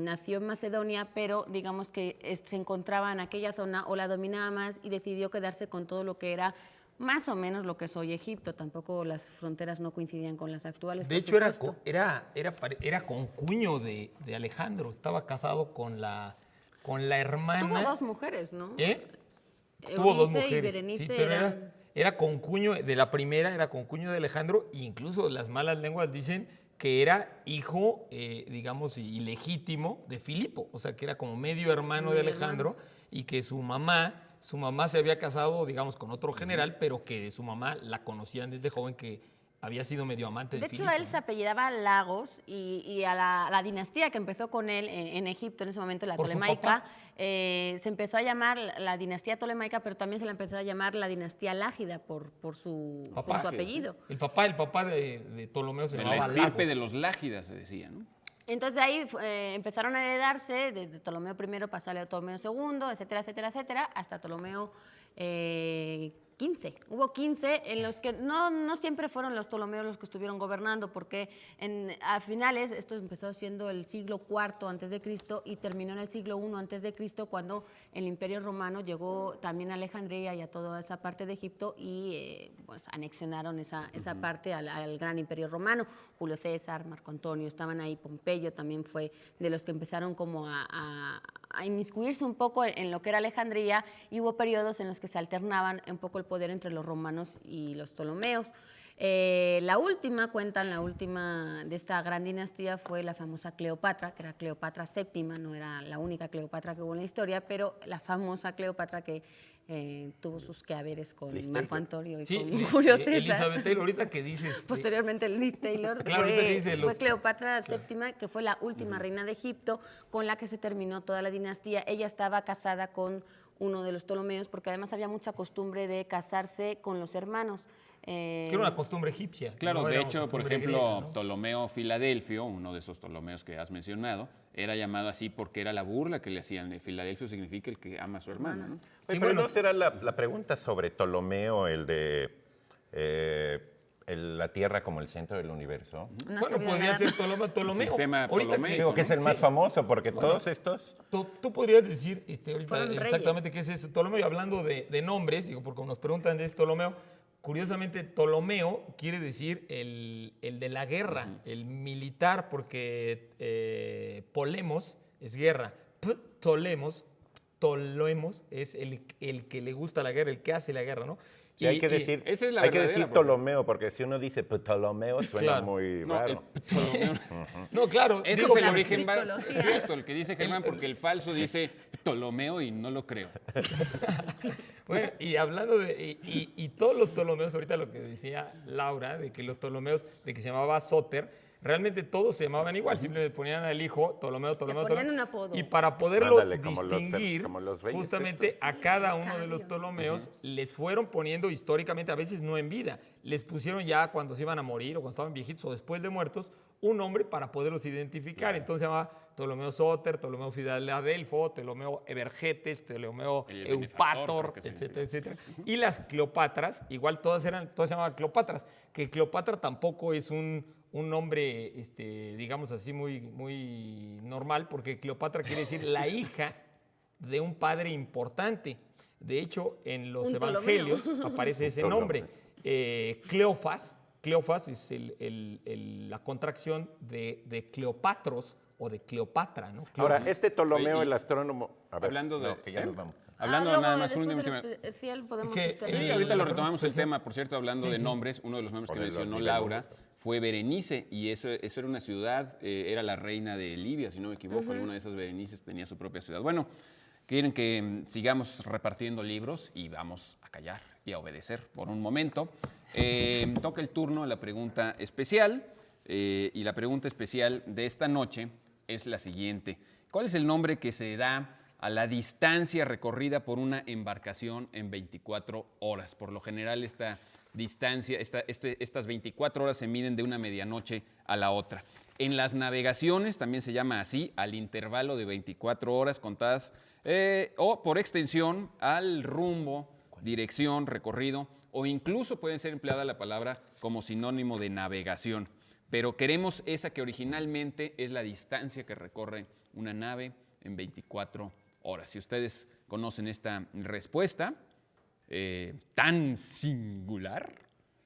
Speaker 1: nació en Macedonia, pero digamos que se encontraba en aquella zona o la dominaba más y decidió quedarse con todo lo que era más o menos lo que es hoy Egipto. Tampoco las fronteras no coincidían con las actuales.
Speaker 2: De hecho, era concuño de Alejandro. Estaba casado con la hermana.
Speaker 1: Tuvo dos mujeres, ¿no?
Speaker 2: Tuvo dos
Speaker 1: Eunice y
Speaker 2: mujeres.
Speaker 1: Berenice
Speaker 2: Sí, pero
Speaker 1: eran...
Speaker 2: era concuño de la primera, era concuño de Alejandro. E incluso las malas lenguas dicen que era hijo, digamos, ilegítimo de Filipo. O sea, que era como medio hermano de Alejandro y que su mamá se había casado, digamos, con otro general, pero que su mamá la conocían desde joven, que había sido medio amante de Filipo.
Speaker 1: De hecho, él se apellidaba Lagos y a la dinastía que empezó con él en Egipto en ese momento, la
Speaker 2: ¿Por su
Speaker 1: Tolemaica,
Speaker 2: papá?
Speaker 1: se empezó a llamar la dinastía Tolemaica, pero también se la empezó a llamar la dinastía Lágida por su apellido.
Speaker 2: El papá de Ptolomeo se
Speaker 3: En
Speaker 2: llamaba
Speaker 3: la estirpe
Speaker 2: Lagos.
Speaker 3: de los Lágidas se decía, ¿no?
Speaker 1: Entonces de ahí empezaron a heredarse, desde Ptolomeo I pasó a Ptolomeo II, etcétera, etcétera, etcétera, hasta Ptolomeo XV. Hubo 15 en los que no siempre fueron los Ptolomeos los que estuvieron gobernando, porque a finales, esto empezó siendo el siglo IV antes de Cristo y terminó en el siglo I antes de Cristo, cuando el Imperio Romano llegó también a Alejandría y a toda esa parte de Egipto y pues anexionaron esa parte al gran Imperio Romano. Julio César, Marco Antonio estaban ahí, Pompeyo también fue de los que empezaron como a inmiscuirse un poco en lo que era Alejandría, y hubo periodos en los que se alternaban un poco el poder entre los romanos y los Ptolomeos. La última de esta gran dinastía fue la famosa Cleopatra, que era Cleopatra VII, no era la única Cleopatra que hubo en la historia, pero la famosa Cleopatra que tuvo sus quehaceres con Marco Antonio y con Julio César.
Speaker 2: Elizabeth Taylor, ahorita que dices...
Speaker 1: Posteriormente, Liz Taylor
Speaker 2: Claro,
Speaker 1: fue Cleopatra VII, que fue la última reina de Egipto, con la que se terminó toda la dinastía. Ella estaba casada con uno de los Ptolomeos, porque además había mucha costumbre de casarse con los hermanos.
Speaker 2: Que era una costumbre egipcia.
Speaker 3: Claro,
Speaker 2: no
Speaker 3: de
Speaker 2: era
Speaker 3: hecho, por
Speaker 2: costumbre
Speaker 3: ejemplo,
Speaker 2: griega, ¿no?
Speaker 3: Ptolomeo Filadelfio, uno de esos Ptolomeos que has mencionado, era llamado así porque era la burla que le hacían. De Filadelfio significa el que ama a su hermano, ¿no?
Speaker 4: Oye, pero no será la pregunta sobre Ptolomeo, el de la Tierra como el centro del universo.
Speaker 1: No
Speaker 2: Bueno,
Speaker 1: sabía
Speaker 2: podría
Speaker 1: nada.
Speaker 2: ser Ptolomeo.
Speaker 3: sistema
Speaker 2: Ahorita
Speaker 3: ptolomeico,
Speaker 4: Digo que es el más famoso porque todos estos...
Speaker 2: Tú podrías decir ahorita
Speaker 1: Fueron
Speaker 2: exactamente qué es ese Ptolomeo. Y hablando de nombres, digo, porque nos preguntan de ese Ptolomeo, curiosamente Ptolomeo quiere decir el de la guerra, el militar, porque polemos es guerra, Ptolemos es el que le gusta la guerra, el que hace la guerra, ¿no?
Speaker 4: Sí, hay que decir,
Speaker 3: esa es la
Speaker 4: hay que
Speaker 3: verdadera,
Speaker 4: decir Ptolomeo, porque si uno dice Ptolomeo suena
Speaker 2: Claro.
Speaker 4: muy
Speaker 3: No,
Speaker 4: raro.
Speaker 2: No, claro.
Speaker 3: Ese
Speaker 2: digo,
Speaker 3: es el
Speaker 2: por-
Speaker 3: origen,
Speaker 1: psicología.
Speaker 3: es cierto, el que dice Germán, porque el falso dice Ptolomeo y no lo creo.
Speaker 2: Bueno, y hablando de... Y todos los Ptolomeos, ahorita lo que decía Laura, de que los Ptolomeos, de que se llamaba Soter, realmente todos se llamaban igual, simplemente ponían al hijo Ptolomeo,
Speaker 1: ponían
Speaker 2: Ptolomeo.
Speaker 1: un apodo.
Speaker 2: Y para poderlo
Speaker 4: Ándale, como
Speaker 2: distinguir,
Speaker 4: como los reyes
Speaker 2: justamente
Speaker 4: estos.
Speaker 2: a cada uno de los
Speaker 1: sabio.
Speaker 2: Ptolomeos les fueron poniendo históricamente, a veces no en vida, les pusieron ya cuando se iban a morir o cuando estaban viejitos o después de muertos, un nombre para poderlos identificar. Entonces se llamaba Ptolomeo Soter, Ptolomeo Filadelfo, Ptolomeo Evergetes, Ptolomeo
Speaker 3: El
Speaker 2: Eupator,
Speaker 3: benefactor, creo que
Speaker 2: etcétera, etcétera. Y las Cleopatras, igual todas se llamaban Cleopatras, que Cleopatra tampoco es un nombre, digamos así, muy normal, porque Cleopatra quiere decir la hija de un padre importante. De hecho, en los
Speaker 1: Un Ptolomeo.
Speaker 2: evangelios aparece ese nombre. Cleofas es la contracción de Cleopatros o de Cleopatra, ¿no?
Speaker 4: Ahora,
Speaker 2: Cleofas.
Speaker 4: este Ptolomeo,
Speaker 3: Oye, y
Speaker 4: el astrónomo... A ver,
Speaker 3: hablando de...
Speaker 4: no, que ya nos vamos.
Speaker 3: Hablando
Speaker 1: luego,
Speaker 3: nada más,
Speaker 1: después
Speaker 3: una
Speaker 1: del
Speaker 3: última...
Speaker 1: especial podemos
Speaker 2: Que-
Speaker 1: este,
Speaker 3: Sí, ahorita lo
Speaker 2: la
Speaker 3: retomamos el
Speaker 2: especial.
Speaker 3: tema, por cierto, hablando de nombres, uno de los nombres que
Speaker 4: Ponelo
Speaker 3: mencionó
Speaker 4: aquí,
Speaker 3: Laura fue Berenice, y eso era una ciudad, era la reina de Libia, si no me equivoco, alguna de esas Berenices tenía su propia ciudad. Bueno, quieren que sigamos repartiendo libros y vamos a callar y a obedecer por un momento. Toca el turno a la pregunta especial, y la pregunta especial de esta noche es la siguiente. ¿Cuál es el nombre que se da a la distancia recorrida por una embarcación en 24 horas? Por lo general, esta distancia, estas 24 horas se miden de una medianoche a la otra. En las navegaciones también se llama así, al intervalo de 24 horas contadas, o por extensión, al rumbo, dirección, recorrido, o incluso puede ser empleada la palabra como sinónimo de navegación. Pero queremos esa que originalmente es la distancia que recorre una nave en 24 horas. Si ustedes conocen esta respuesta tan singular,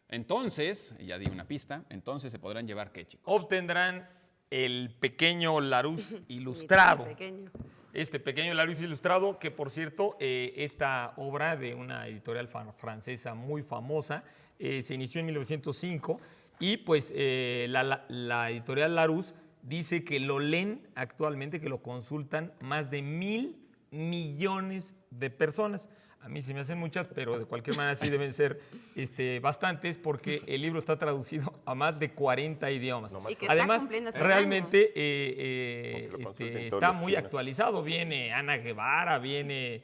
Speaker 3: entonces, ya di una pista, entonces se podrán llevar ¿qué, chicos?
Speaker 2: Obtendrán el pequeño Larousse ilustrado.
Speaker 1: Pequeño.
Speaker 2: Este pequeño Larousse ilustrado, que por cierto, esta obra de una editorial francesa muy famosa, se inició en 1905 y pues la editorial Larousse dice que lo leen actualmente, que lo consultan más de 1,000 millones de personas. A mí se me hacen muchas, pero de cualquier manera sí deben ser bastantes, porque el libro está traducido a más de 40 idiomas.
Speaker 1: Y que está
Speaker 2: Además,
Speaker 1: cumpliendo 100
Speaker 2: realmente
Speaker 4: Aunque lo consulten todos
Speaker 2: está
Speaker 4: los
Speaker 2: muy
Speaker 4: chinos.
Speaker 2: actualizado. Viene Ana Guevara, viene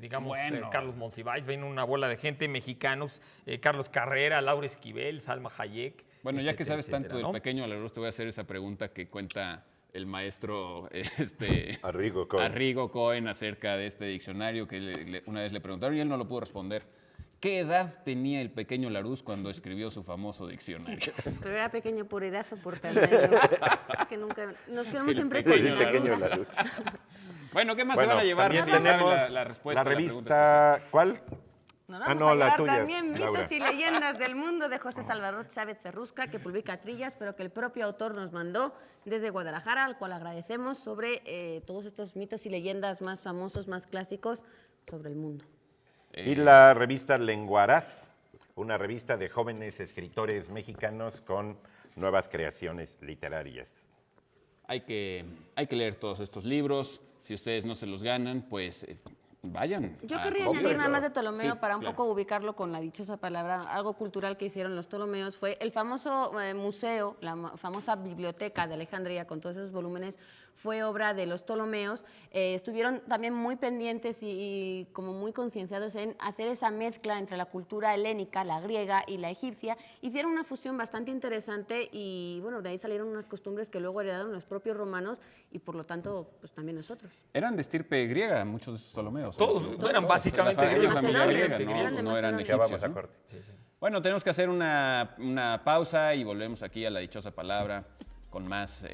Speaker 2: digamos,
Speaker 3: Bueno.
Speaker 2: Carlos Monsiváis, viene una bola de gente, mexicanos, Carlos Carrera, Laura Esquivel, Salma Hayek.
Speaker 3: Bueno, ya que
Speaker 2: etcétera,
Speaker 3: sabes tanto
Speaker 2: etcétera,
Speaker 3: del
Speaker 2: ¿no?
Speaker 3: pequeño Larousse, te voy a hacer esa pregunta que cuenta el maestro
Speaker 4: Arrigo Cohen.
Speaker 3: Arrigo Cohen acerca de este diccionario que una vez le preguntaron y él no lo pudo responder. ¿Qué edad tenía el pequeño Larousse cuando escribió su famoso diccionario?
Speaker 1: Pero era pequeño por edad o por tamaño. Es que nunca nos quedamos
Speaker 3: El
Speaker 1: siempre con
Speaker 3: pequeño
Speaker 1: la
Speaker 4: pequeño
Speaker 1: duda.
Speaker 4: Larousse.
Speaker 3: Bueno, ¿qué más
Speaker 4: Bueno,
Speaker 3: se van a llevar?
Speaker 4: también
Speaker 3: Si ya saben
Speaker 4: tenemos
Speaker 3: la respuesta
Speaker 4: la
Speaker 3: a pregunta
Speaker 4: revista... ¿Cuál?
Speaker 1: Nos
Speaker 4: Ah,
Speaker 1: vamos
Speaker 4: no,
Speaker 1: a
Speaker 4: la
Speaker 1: llevar
Speaker 4: tuya,
Speaker 1: también
Speaker 4: Laura.
Speaker 1: mitos y leyendas del mundo de José Salvador Chávez Ferrusca, que publica Trillas, pero que el propio autor nos mandó desde Guadalajara, al cual agradecemos, sobre todos estos mitos y leyendas más famosos, más clásicos sobre el mundo.
Speaker 4: Y la revista Lenguaraz, una revista de jóvenes escritores mexicanos con nuevas creaciones literarias.
Speaker 3: Hay que leer todos estos libros. Si ustedes no se los ganan, pues vayan.
Speaker 1: Yo
Speaker 3: a
Speaker 1: querría
Speaker 3: comprarlos.
Speaker 1: añadir nada más de Ptolomeo
Speaker 3: Sí,
Speaker 1: para un
Speaker 3: claro.
Speaker 1: poco ubicarlo con la dichosa palabra. Algo cultural que hicieron los Ptolomeos fue el famoso museo, la famosa biblioteca de Alejandría con todos esos volúmenes, fue obra de los Ptolomeos. Estuvieron también muy pendientes y como muy concienciados en hacer esa mezcla entre la cultura helénica, la griega y la egipcia. Hicieron una fusión bastante interesante y bueno, de ahí salieron unas costumbres que luego heredaron los propios romanos y por lo tanto pues también nosotros.
Speaker 3: Eran de estirpe griega muchos de estos Ptolomeos.
Speaker 2: Todos eran básicamente
Speaker 3: La
Speaker 2: griegos.
Speaker 3: familia griega,
Speaker 1: Eran de
Speaker 3: no eran
Speaker 1: Macedonia.
Speaker 4: Ya vamos
Speaker 3: egipcios.
Speaker 4: a
Speaker 3: ¿no?
Speaker 4: corte.
Speaker 3: Bueno, tenemos que hacer una pausa y volvemos aquí a la dichosa palabra con más,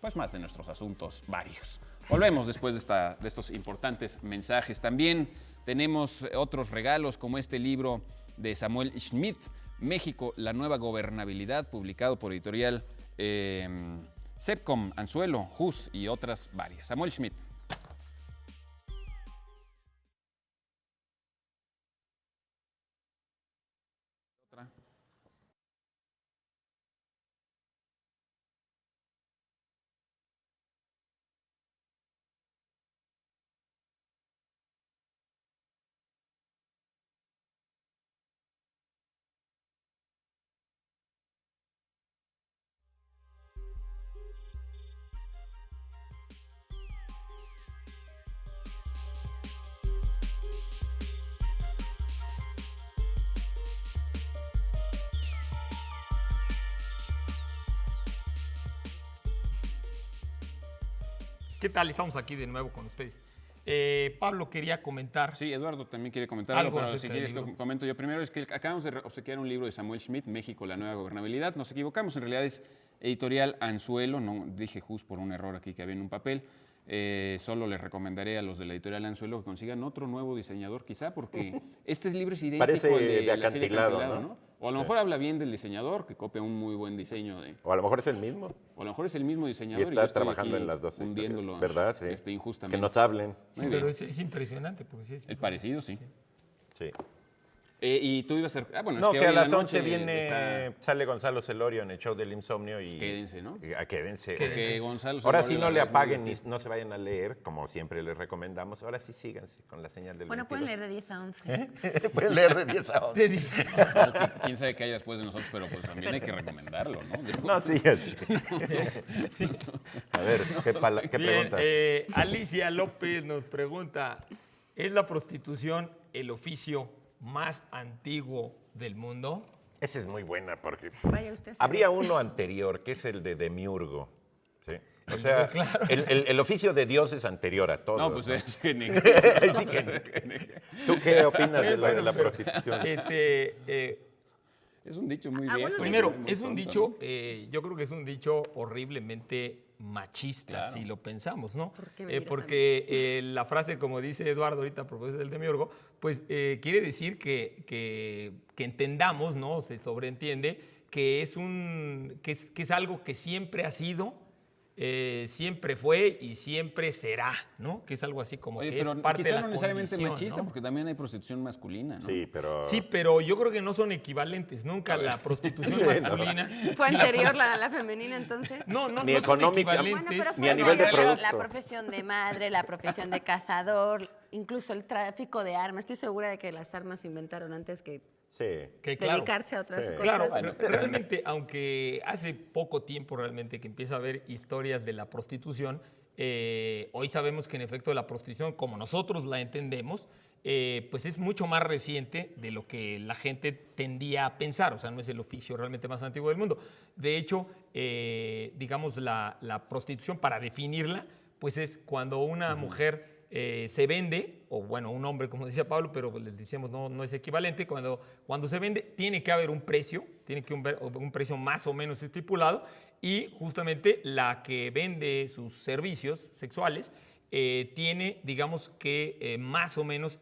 Speaker 3: pues más de nuestros asuntos varios. Volvemos después de estos importantes mensajes. También tenemos otros regalos como este libro de Samuel Schmidt, México, la nueva gobernabilidad, publicado por editorial Sepcom, Anzuelo, Hus y otras varias. Samuel Schmidt.
Speaker 2: ¿Qué tal? Estamos aquí de nuevo con ustedes. Pablo quería comentar.
Speaker 3: Sí, Eduardo también quiere comentar
Speaker 2: Algo
Speaker 3: algo, pero si
Speaker 2: acerca
Speaker 3: quieres
Speaker 2: del libro.
Speaker 3: comento yo primero. Es que acabamos de obsequiar un libro de Samuel Schmidt, México, la nueva gobernabilidad. Nos equivocamos, en realidad es editorial Anzuelo, no dije Hus por un error aquí que había en un papel. Solo les recomendaré a los de la editorial Anzuelo que consigan otro nuevo diseñador, quizá, porque este libro es idéntico
Speaker 4: Parece
Speaker 3: al
Speaker 4: de
Speaker 3: la serie
Speaker 4: acantilado, ¿no?
Speaker 3: O a lo mejor habla bien del diseñador, que copia un muy buen diseño de...
Speaker 4: O a lo mejor es el mismo.
Speaker 3: O a lo mejor es el mismo
Speaker 4: Y
Speaker 3: diseñador
Speaker 4: está
Speaker 3: yo estoy
Speaker 4: trabajando
Speaker 3: aquí
Speaker 4: en las dos.
Speaker 3: hundiéndolo,
Speaker 4: ¿Verdad? Sí.
Speaker 3: injustamente.
Speaker 4: Que nos hablen.
Speaker 2: Sí,
Speaker 3: Muy
Speaker 2: pero
Speaker 3: bien.
Speaker 2: es impresionante. Porque sí es
Speaker 3: El parecido, sí.
Speaker 4: Sí.
Speaker 3: Y tú ibas a... bueno,
Speaker 4: No,
Speaker 3: es
Speaker 4: que
Speaker 3: hoy
Speaker 4: a
Speaker 3: en la
Speaker 4: las 11
Speaker 3: noche
Speaker 4: viene, sale Gonzalo Celorio en el show del insomnio y...
Speaker 3: Quédense, ¿no?
Speaker 4: Quédense.
Speaker 3: Porque Gonzalo
Speaker 4: Ahora
Speaker 3: Celorio,
Speaker 4: sí
Speaker 3: la
Speaker 4: no le
Speaker 3: verdad, es muy
Speaker 4: apaguen ni
Speaker 3: divertido.
Speaker 4: no se vayan a leer, como siempre les recomendamos. Ahora sí síganse con la señal del
Speaker 1: Bueno, pueden
Speaker 4: 22.
Speaker 1: leer de 10 a 11.
Speaker 4: Pueden leer de 10 a 11.
Speaker 3: Quién sabe qué hay después de nosotros, pero pues también hay que recomendarlo, ¿no?
Speaker 4: No, sí, así. A ver, ¿qué
Speaker 2: Bien,
Speaker 4: preguntas?
Speaker 2: Alicia López nos pregunta, ¿es la prostitución el oficio más antiguo del mundo?
Speaker 4: Esa es muy buena porque
Speaker 1: Vaya usted.
Speaker 4: habría uno anterior, que es el de demiurgo. ¿Sí? O sea, el oficio de Dios es anterior a todo.
Speaker 3: No, pues es que ni...
Speaker 4: Sí que- ¿Tú qué opinas de
Speaker 2: Bueno,
Speaker 4: la
Speaker 2: pero,
Speaker 4: prostitución?
Speaker 3: Es un dicho muy
Speaker 1: Ah,
Speaker 3: viejo.
Speaker 1: bueno,
Speaker 2: Primero,
Speaker 3: muy
Speaker 2: es un
Speaker 3: tonto,
Speaker 2: dicho,
Speaker 3: ¿no?
Speaker 2: yo creo que es un dicho horriblemente machista,
Speaker 3: Claro.
Speaker 2: si lo pensamos, ¿no?
Speaker 1: ¿Por qué me miras a
Speaker 2: Porque la frase, como dice Eduardo ahorita a propósito del demiurgo, pues quiere decir que entendamos, ¿no? Se sobreentiende que es algo que siempre ha sido, siempre fue y siempre será, ¿no? Que es algo así como
Speaker 3: Oye,
Speaker 2: que
Speaker 3: pero
Speaker 2: es parte de
Speaker 3: quizá
Speaker 2: la
Speaker 3: no necesariamente
Speaker 2: condición,
Speaker 3: machista,
Speaker 2: ¿no?
Speaker 3: porque también hay prostitución masculina, ¿no?
Speaker 4: Sí, pero...
Speaker 2: Sí, pero yo creo que no son equivalentes. Nunca la prostitución masculina.
Speaker 1: ¿Fue anterior la femenina entonces?
Speaker 2: No
Speaker 4: Ni
Speaker 2: son
Speaker 4: económica.
Speaker 2: equivalentes.
Speaker 1: Bueno, pero
Speaker 4: Ni a
Speaker 1: fue
Speaker 4: nivel de
Speaker 1: anterior
Speaker 4: producto.
Speaker 1: la profesión de madre, la profesión de cazador, incluso el tráfico de armas. Estoy segura de que las armas se inventaron antes que
Speaker 4: Sí.
Speaker 2: Que claro,
Speaker 1: dedicarse a otras
Speaker 4: Sí.
Speaker 1: cosas.
Speaker 2: claro, realmente, aunque hace poco tiempo realmente que empieza a haber historias de la prostitución, hoy sabemos que en efecto la prostitución, como nosotros la entendemos, pues es mucho más reciente de lo que la gente tendía a pensar. O sea, no es el oficio realmente más antiguo del mundo. De hecho, digamos, la prostitución, para definirla, pues es cuando una mujer se vende, o bueno, un hombre, como decía Pablo, pero les decíamos no es equivalente. Cuando se vende, tiene que haber un precio, tiene que haber un precio más o menos estipulado, y justamente la que vende sus servicios sexuales tiene, digamos que más o menos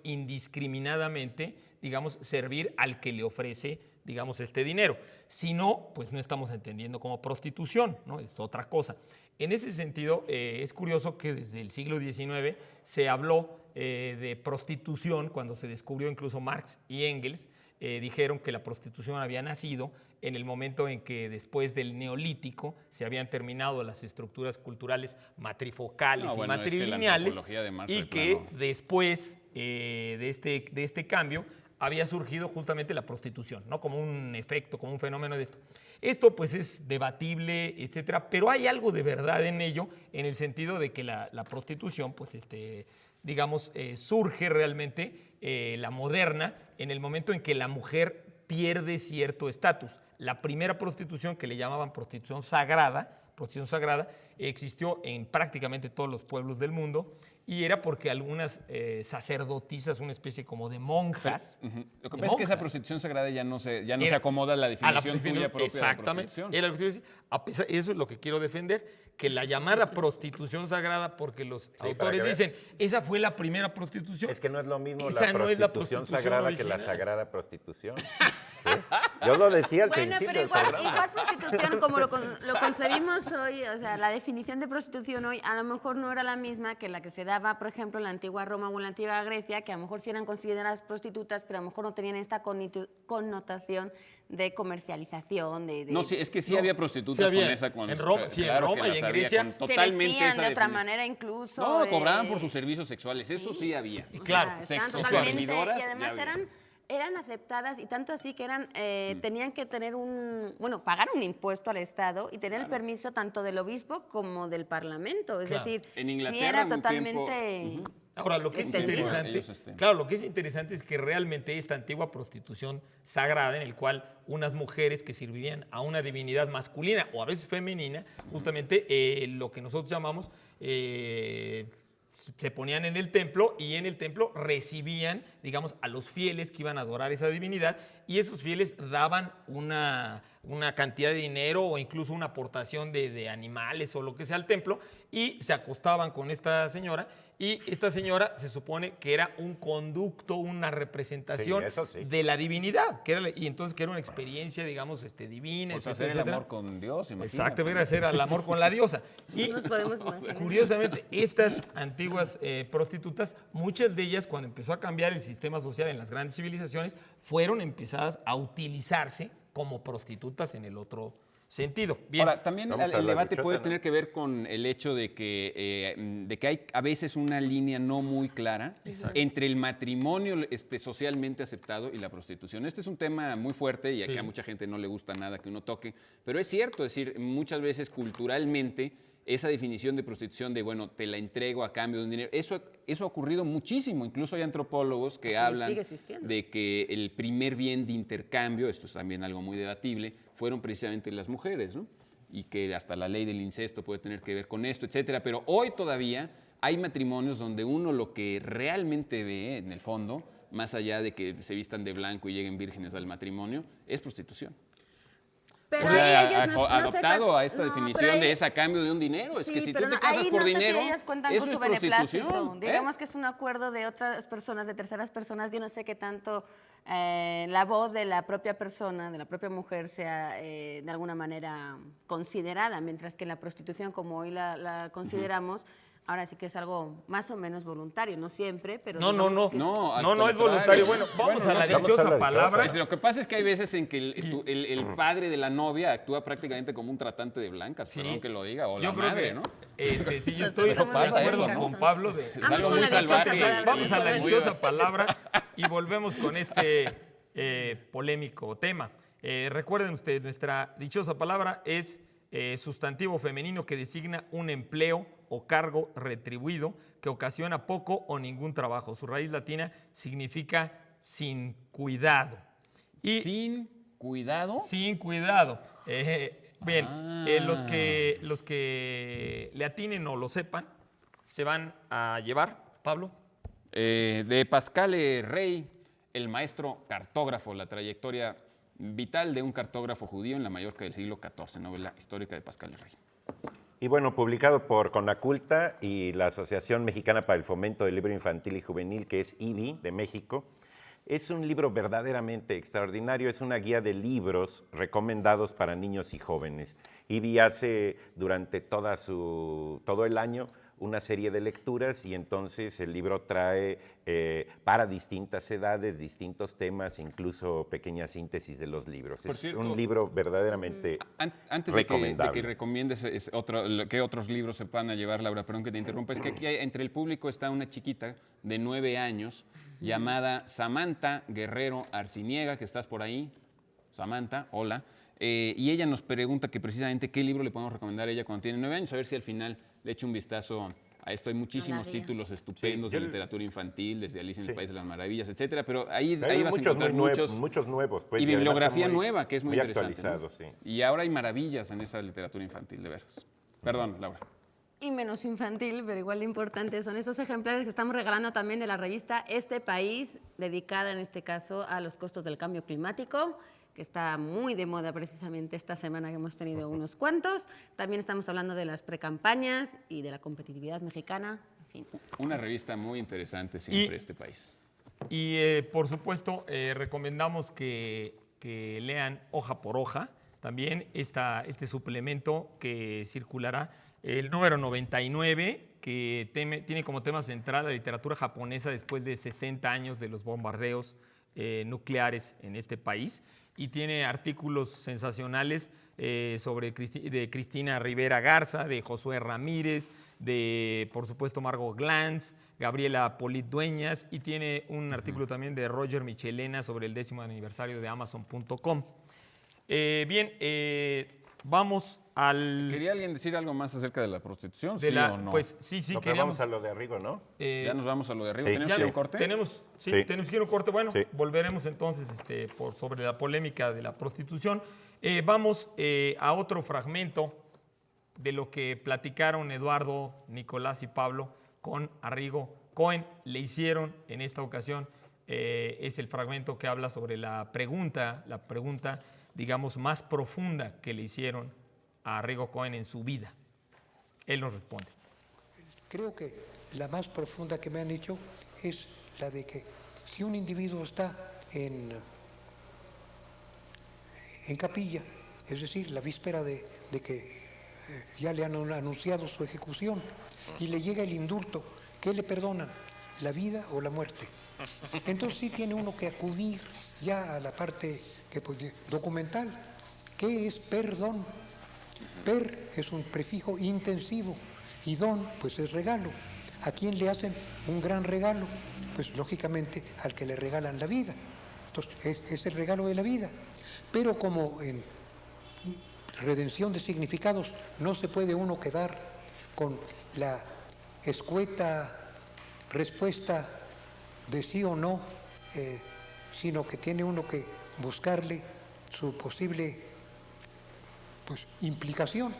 Speaker 2: indiscriminadamente, digamos, servir al que le ofrece, digamos, este dinero. Si no, pues no estamos entendiendo como prostitución, ¿no? Es otra cosa. En ese sentido, es curioso que desde el siglo XIX se habló de prostitución, cuando se descubrió incluso Marx y Engels, dijeron que la prostitución había nacido en el momento en que después del Neolítico se habían terminado las estructuras culturales matrifocales
Speaker 3: No,
Speaker 2: y
Speaker 3: bueno, es que la
Speaker 2: matrilineales,
Speaker 3: antropología de Marx
Speaker 2: y
Speaker 3: de
Speaker 2: que
Speaker 3: plano.
Speaker 2: después de este cambio había surgido justamente la prostitución, ¿no? Como un efecto, como un fenómeno de esto. Esto pues es debatible, etcétera, pero hay algo de verdad en ello, en el sentido de que la prostitución, pues digamos, surge realmente, la moderna, en el momento en que la mujer pierde cierto estatus. La primera prostitución, que le llamaban prostitución sagrada, existió en prácticamente todos los pueblos del mundo, y era porque algunas sacerdotisas, una especie como de monjas.
Speaker 3: Lo que pasa es que esa prostitución sagrada ya no se acomoda a la definición tuya propia de
Speaker 2: Exactamente.
Speaker 3: prostitución.
Speaker 2: Era lo que te iba a decir. Eso es lo que quiero defender, que la llamada prostitución sagrada, porque los autores dicen, esa fue la primera prostitución.
Speaker 4: Es que no es lo mismo
Speaker 2: Esa
Speaker 4: la
Speaker 2: no es la
Speaker 4: prostitución
Speaker 2: prostitución
Speaker 4: sagrada que la
Speaker 2: original.
Speaker 4: sagrada prostitución. ¿Sí? Yo lo decía al
Speaker 1: Bueno,
Speaker 4: principio
Speaker 1: pero
Speaker 4: del
Speaker 1: igual,
Speaker 4: programa.
Speaker 1: igual prostitución, como lo concebimos hoy, o sea, la definición de prostitución hoy a lo mejor no era la misma que la que se daba, por ejemplo, en la antigua Roma o en la antigua Grecia, que a lo mejor sí eran consideradas prostitutas, pero a lo mejor no tenían esta connotación de comercialización,
Speaker 3: No, sí, es que sí
Speaker 2: No,
Speaker 3: había prostitutas
Speaker 2: sí había.
Speaker 3: con esa... Con,
Speaker 2: En Roma, sí, en
Speaker 3: claro que
Speaker 2: Roma y
Speaker 3: las
Speaker 2: en
Speaker 3: había
Speaker 2: Grecia
Speaker 3: con
Speaker 1: se
Speaker 3: totalmente
Speaker 1: vestían
Speaker 3: esa
Speaker 1: de otra
Speaker 3: defini-
Speaker 1: manera incluso.
Speaker 3: No, cobraban por sus servicios sexuales, eso sí había.
Speaker 1: O sea,
Speaker 2: Claro,
Speaker 1: estaban
Speaker 3: sexo
Speaker 1: totalmente-
Speaker 3: servidoras,
Speaker 1: y además
Speaker 3: ya había.
Speaker 1: eran aceptadas y tanto así que tenían que tener pagar un impuesto al Estado y tener el permiso tanto del obispo como del Parlamento. Es
Speaker 2: Claro.
Speaker 1: decir,
Speaker 3: En
Speaker 1: sí
Speaker 3: Inglaterra
Speaker 1: era
Speaker 3: en un
Speaker 1: totalmente...
Speaker 2: Ahora, lo que es
Speaker 1: Entendido.
Speaker 2: interesante,
Speaker 3: Ellos,
Speaker 2: claro, lo que es interesante es que realmente esta antigua prostitución sagrada, en el cual unas mujeres que servían a una divinidad masculina o a veces femenina, justamente lo que nosotros llamamos, se ponían en el templo y en el templo recibían, digamos, a los fieles que iban a adorar esa divinidad y esos fieles daban una cantidad de dinero o incluso una aportación de animales o lo que sea al templo y se acostaban con esta señora y esta señora se supone que era un conducto, una representación
Speaker 4: Sí, eso sí.
Speaker 2: de la divinidad, y entonces que era una experiencia, digamos, divina,
Speaker 3: Pues
Speaker 2: etcétera,
Speaker 3: hacer el
Speaker 2: etcétera.
Speaker 3: amor con Dios, imagínate.
Speaker 2: Exacto, era hacer el amor con la diosa. Y
Speaker 1: Nos podemos imaginar.
Speaker 2: curiosamente, estas antiguas prostitutas, muchas de ellas, cuando empezó a cambiar el sistema social en las grandes civilizaciones, fueron empezadas a utilizarse como prostitutas en el otro sentido. Bien.
Speaker 3: Ahora, también
Speaker 4: Vamos a
Speaker 3: el
Speaker 4: la
Speaker 3: debate
Speaker 4: dichosa,
Speaker 3: puede
Speaker 4: ¿no?
Speaker 3: tener que ver con el hecho de que hay a veces una línea no muy clara entre el matrimonio socialmente aceptado y la prostitución. Este es un tema muy fuerte y aquí a mucha gente no le gusta nada que uno toque, pero es cierto, es decir, muchas veces culturalmente esa definición de prostitución de, bueno, te la entrego a cambio de un dinero, eso ha ocurrido muchísimo. Incluso hay antropólogos que hablan
Speaker 1: sigue existiendo.
Speaker 3: de que el primer bien de intercambio, esto es también algo muy debatible, fueron precisamente las mujeres, ¿no? Y que hasta la ley del incesto puede tener que ver con esto, etcétera. Pero hoy todavía hay matrimonios donde uno lo que realmente ve, en el fondo, más allá de que se vistan de blanco y lleguen vírgenes al matrimonio, es prostitución.
Speaker 1: Pero
Speaker 3: O sea,
Speaker 1: ahí ellas no sé
Speaker 3: adoptado
Speaker 1: cuán-
Speaker 3: a esta
Speaker 1: no,
Speaker 3: definición
Speaker 1: pero ahí-
Speaker 3: de es a cambio de un dinero. Es que
Speaker 1: Sí,
Speaker 3: si tú
Speaker 1: pero
Speaker 3: te
Speaker 1: no,
Speaker 3: casas
Speaker 1: ahí
Speaker 3: por
Speaker 1: no sé
Speaker 3: dinero,
Speaker 1: si ellas cuentan
Speaker 3: eso
Speaker 1: con
Speaker 3: es
Speaker 1: su beneplácito.
Speaker 3: prostitución.
Speaker 1: Digamos que es un acuerdo de otras personas, de terceras personas. Yo no sé qué tanto la voz de la propia persona, de la propia mujer, sea de alguna manera considerada, mientras que la prostitución, como hoy la consideramos, ahora sí que es algo más o menos voluntario, no siempre, pero
Speaker 2: No,
Speaker 1: digamos que es-
Speaker 3: No, al
Speaker 2: No, no es
Speaker 3: contrario.
Speaker 2: voluntario. Bueno, vamos a la
Speaker 3: no sé.
Speaker 4: Vamos a
Speaker 2: dichosa
Speaker 4: la
Speaker 2: palabra.
Speaker 3: Pues lo que pasa es que hay veces en que el padre de la novia actúa prácticamente como un tratante de blancas,
Speaker 2: Sí.
Speaker 3: perdón que lo diga, o
Speaker 2: Yo
Speaker 3: la
Speaker 2: creo
Speaker 3: madre,
Speaker 2: que,
Speaker 3: ¿no?
Speaker 2: Sí, yo estoy de
Speaker 1: Pero pasa
Speaker 2: acuerdo
Speaker 3: eso, ¿no?
Speaker 2: con Pablo.
Speaker 3: Es
Speaker 1: Vamos
Speaker 3: algo
Speaker 1: con
Speaker 3: muy
Speaker 1: la dichosa
Speaker 3: salvaje.
Speaker 1: palabra.
Speaker 2: Vamos a la
Speaker 1: Muy
Speaker 2: dichosa palabra y volvemos con este polémico tema. Recuerden ustedes, nuestra dichosa palabra es sustantivo femenino que designa un empleo o cargo retribuido que ocasiona poco o ningún trabajo. Su raíz latina significa sin cuidado. Y
Speaker 3: Sin cuidado.
Speaker 2: sin cuidado. Bien,
Speaker 3: Ah.
Speaker 2: los que le atinen o lo sepan, se van a llevar, Pablo.
Speaker 3: De Pascal Rey, el maestro cartógrafo, la trayectoria vital de un cartógrafo judío en la Mallorca del siglo XIV, novela histórica de Pascal Rey.
Speaker 4: Y bueno, publicado por Conaculta y la Asociación Mexicana para el Fomento del Libro Infantil y Juvenil, que es IBI, de México. Es un libro verdaderamente extraordinario, es una guía de libros recomendados para niños y jóvenes. IBI hace durante todo el año una serie de lecturas y entonces el libro trae para distintas edades, distintos temas, incluso pequeñas síntesis de los libros.
Speaker 3: Por
Speaker 4: Es
Speaker 3: cierto,
Speaker 4: un libro verdaderamente
Speaker 3: Antes de que
Speaker 4: recomendable.
Speaker 3: recomiendes qué otros libros se van a llevar, Laura, perdón que te interrumpa, es que aquí entre el público está una chiquita de 9 años llamada Samantha Guerrero Arciniega, que estás por ahí. Samantha, hola. Y ella nos pregunta que precisamente qué libro le podemos recomendar a ella cuando tiene 9 años, a ver si al final le echo un vistazo a esto. Hay muchísimos
Speaker 1: guía.
Speaker 3: títulos estupendos
Speaker 4: Sí,
Speaker 3: de
Speaker 4: yo-
Speaker 3: literatura infantil, desde Alicia en el
Speaker 4: Sí.
Speaker 3: País de las Maravillas, etcétera, pero ahí
Speaker 4: Hay
Speaker 3: vas a
Speaker 4: muchos,
Speaker 3: encontrar
Speaker 4: muy
Speaker 3: muchos...
Speaker 4: muchos nuevos. Pues,
Speaker 3: y
Speaker 4: además
Speaker 3: bibliografía
Speaker 4: está muy-
Speaker 3: nueva, que es muy interesante, ¿no?
Speaker 4: actualizado, sí.
Speaker 3: Y ahora hay maravillas en esa literatura infantil, de veras. Perdón, Laura.
Speaker 1: Y menos infantil, pero igual de importante, son estos ejemplares que estamos regalando también de la revista Este País, dedicada en este caso a los costos del cambio climático, que está muy de moda precisamente esta semana que hemos tenido unos cuantos. También estamos hablando de las precampañas y de la competitividad mexicana. En fin.
Speaker 3: Una revista muy interesante siempre este país.
Speaker 2: Y por supuesto, recomendamos que lean hoja por hoja también este suplemento que circulará, el número 99, que tiene como tema central la literatura japonesa después de 60 años de los bombardeos nucleares en este país. Y tiene artículos sensacionales de Cristina Rivera Garza, de Josué Ramírez, de, por supuesto, Margot Glantz, Gabriela Polit Dueñas, y tiene un artículo también de Roger Michelena sobre el 10º aniversario de Amazon.com. Vamos al...
Speaker 3: ¿Quería alguien decir algo más acerca de la prostitución?
Speaker 2: de
Speaker 3: ¿Sí
Speaker 2: la-
Speaker 3: o no?
Speaker 2: Pues sí,
Speaker 4: No, pero
Speaker 2: queríamos...
Speaker 4: vamos a lo de Arrigo, ¿no?
Speaker 3: Ya nos vamos a lo de arriba.
Speaker 4: Sí.
Speaker 3: ¿Tenemos
Speaker 2: Ya
Speaker 3: que ir a
Speaker 2: no-
Speaker 3: un corte?
Speaker 2: Tenemos que ir a un corte. Bueno,
Speaker 4: Sí.
Speaker 2: volveremos entonces sobre la polémica de la prostitución. Vamos a otro fragmento de lo que platicaron Eduardo, Nicolás y Pablo con Arrigo Cohen. Le hicieron en esta ocasión, es el fragmento que habla sobre la pregunta, digamos, más profunda que le hicieron a Arrigo Cohen en su vida. Él nos responde.
Speaker 5: Creo que la más profunda que me han hecho es la de que si un individuo está en capilla, es decir, la víspera de que ya le han anunciado su ejecución y le llega el indulto, ¿qué le perdonan? ¿La vida o la muerte? Entonces sí tiene uno que acudir ya a la parte documental. ¿Qué es perdón? Per es un prefijo intensivo y don pues es regalo. ¿A quién le hacen un gran regalo? Pues lógicamente al que le regalan la vida. Entonces es el regalo de la vida. Pero como en redención de significados no se puede uno quedar con la escueta respuesta de sí o no, sino que tiene uno que buscarle su posible implicación.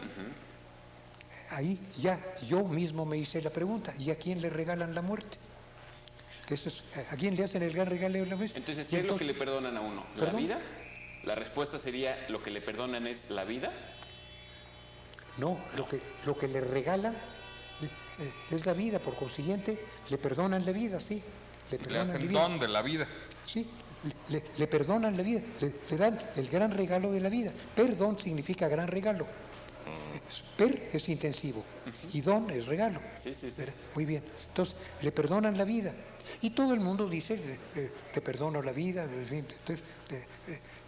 Speaker 5: Ahí ya yo mismo me hice la pregunta, ¿y a quién le regalan la muerte? ¿A quién le hacen el gran regalo de la muerte?
Speaker 6: Entonces, ¿qué es lo que le perdonan a uno? ¿La
Speaker 5: ¿Perdón?
Speaker 6: vida? La respuesta sería, ¿lo que le perdonan es la vida?
Speaker 5: No, lo que le regalan es la vida, por consiguiente, le perdonan la vida, sí.
Speaker 7: Le
Speaker 5: perdonan
Speaker 7: hacen
Speaker 5: la vida.
Speaker 7: don de la vida.
Speaker 5: Sí, le perdonan la vida, le dan el gran regalo de la vida. Perdón significa gran regalo. Per es intensivo y don es regalo.
Speaker 6: Sí.
Speaker 5: ¿Verdad? Muy bien. Entonces, le perdonan la vida. Y todo el mundo dice, te perdono la vida. Entonces,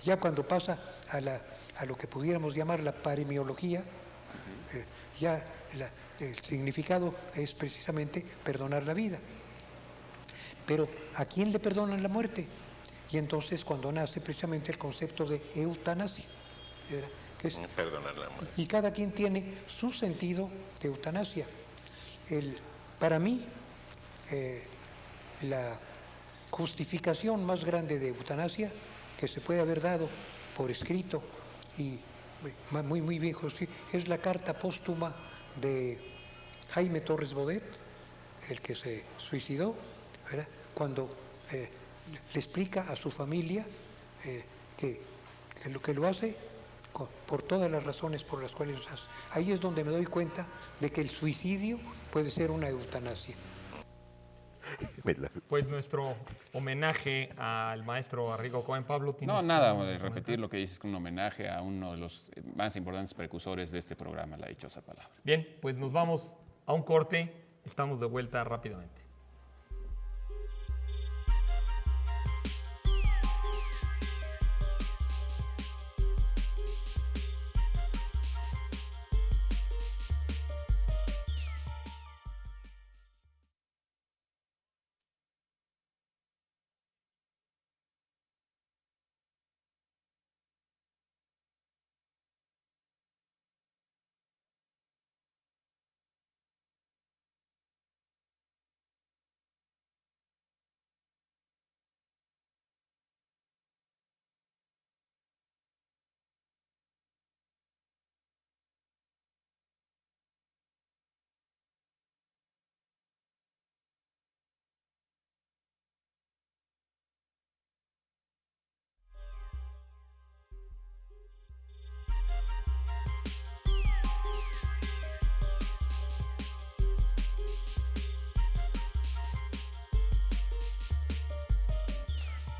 Speaker 5: ya cuando pasa a lo que pudiéramos llamar la paremiología, ya el significado es precisamente perdonar la vida. Pero ¿a quién le perdonan la muerte? Y entonces cuando nace precisamente el concepto de eutanasia, ¿verdad? Que es,
Speaker 4: Perdonar la muerte.
Speaker 5: y cada quien tiene su sentido de eutanasia. Para mí, la justificación más grande de eutanasia que se puede haber dado por escrito y muy viejo, es la carta póstuma de Jaime Torres Bodet, el que se suicidó, ¿verdad? Cuando le explica a su familia que lo hace por todas las razones por las cuales lo hace. Ahí es donde me doy cuenta de que el suicidio puede ser una eutanasia.
Speaker 2: Pues nuestro homenaje al maestro Arrigo Cohen. Pablo, ¿tienes
Speaker 3: No, nada,
Speaker 2: algo que
Speaker 3: repetir
Speaker 2: comentar?
Speaker 3: lo que dices, que un homenaje a uno de los más importantes precursores de este programa, la dichosa palabra.
Speaker 2: Bien, pues nos vamos a un corte. Estamos de vuelta rápidamente.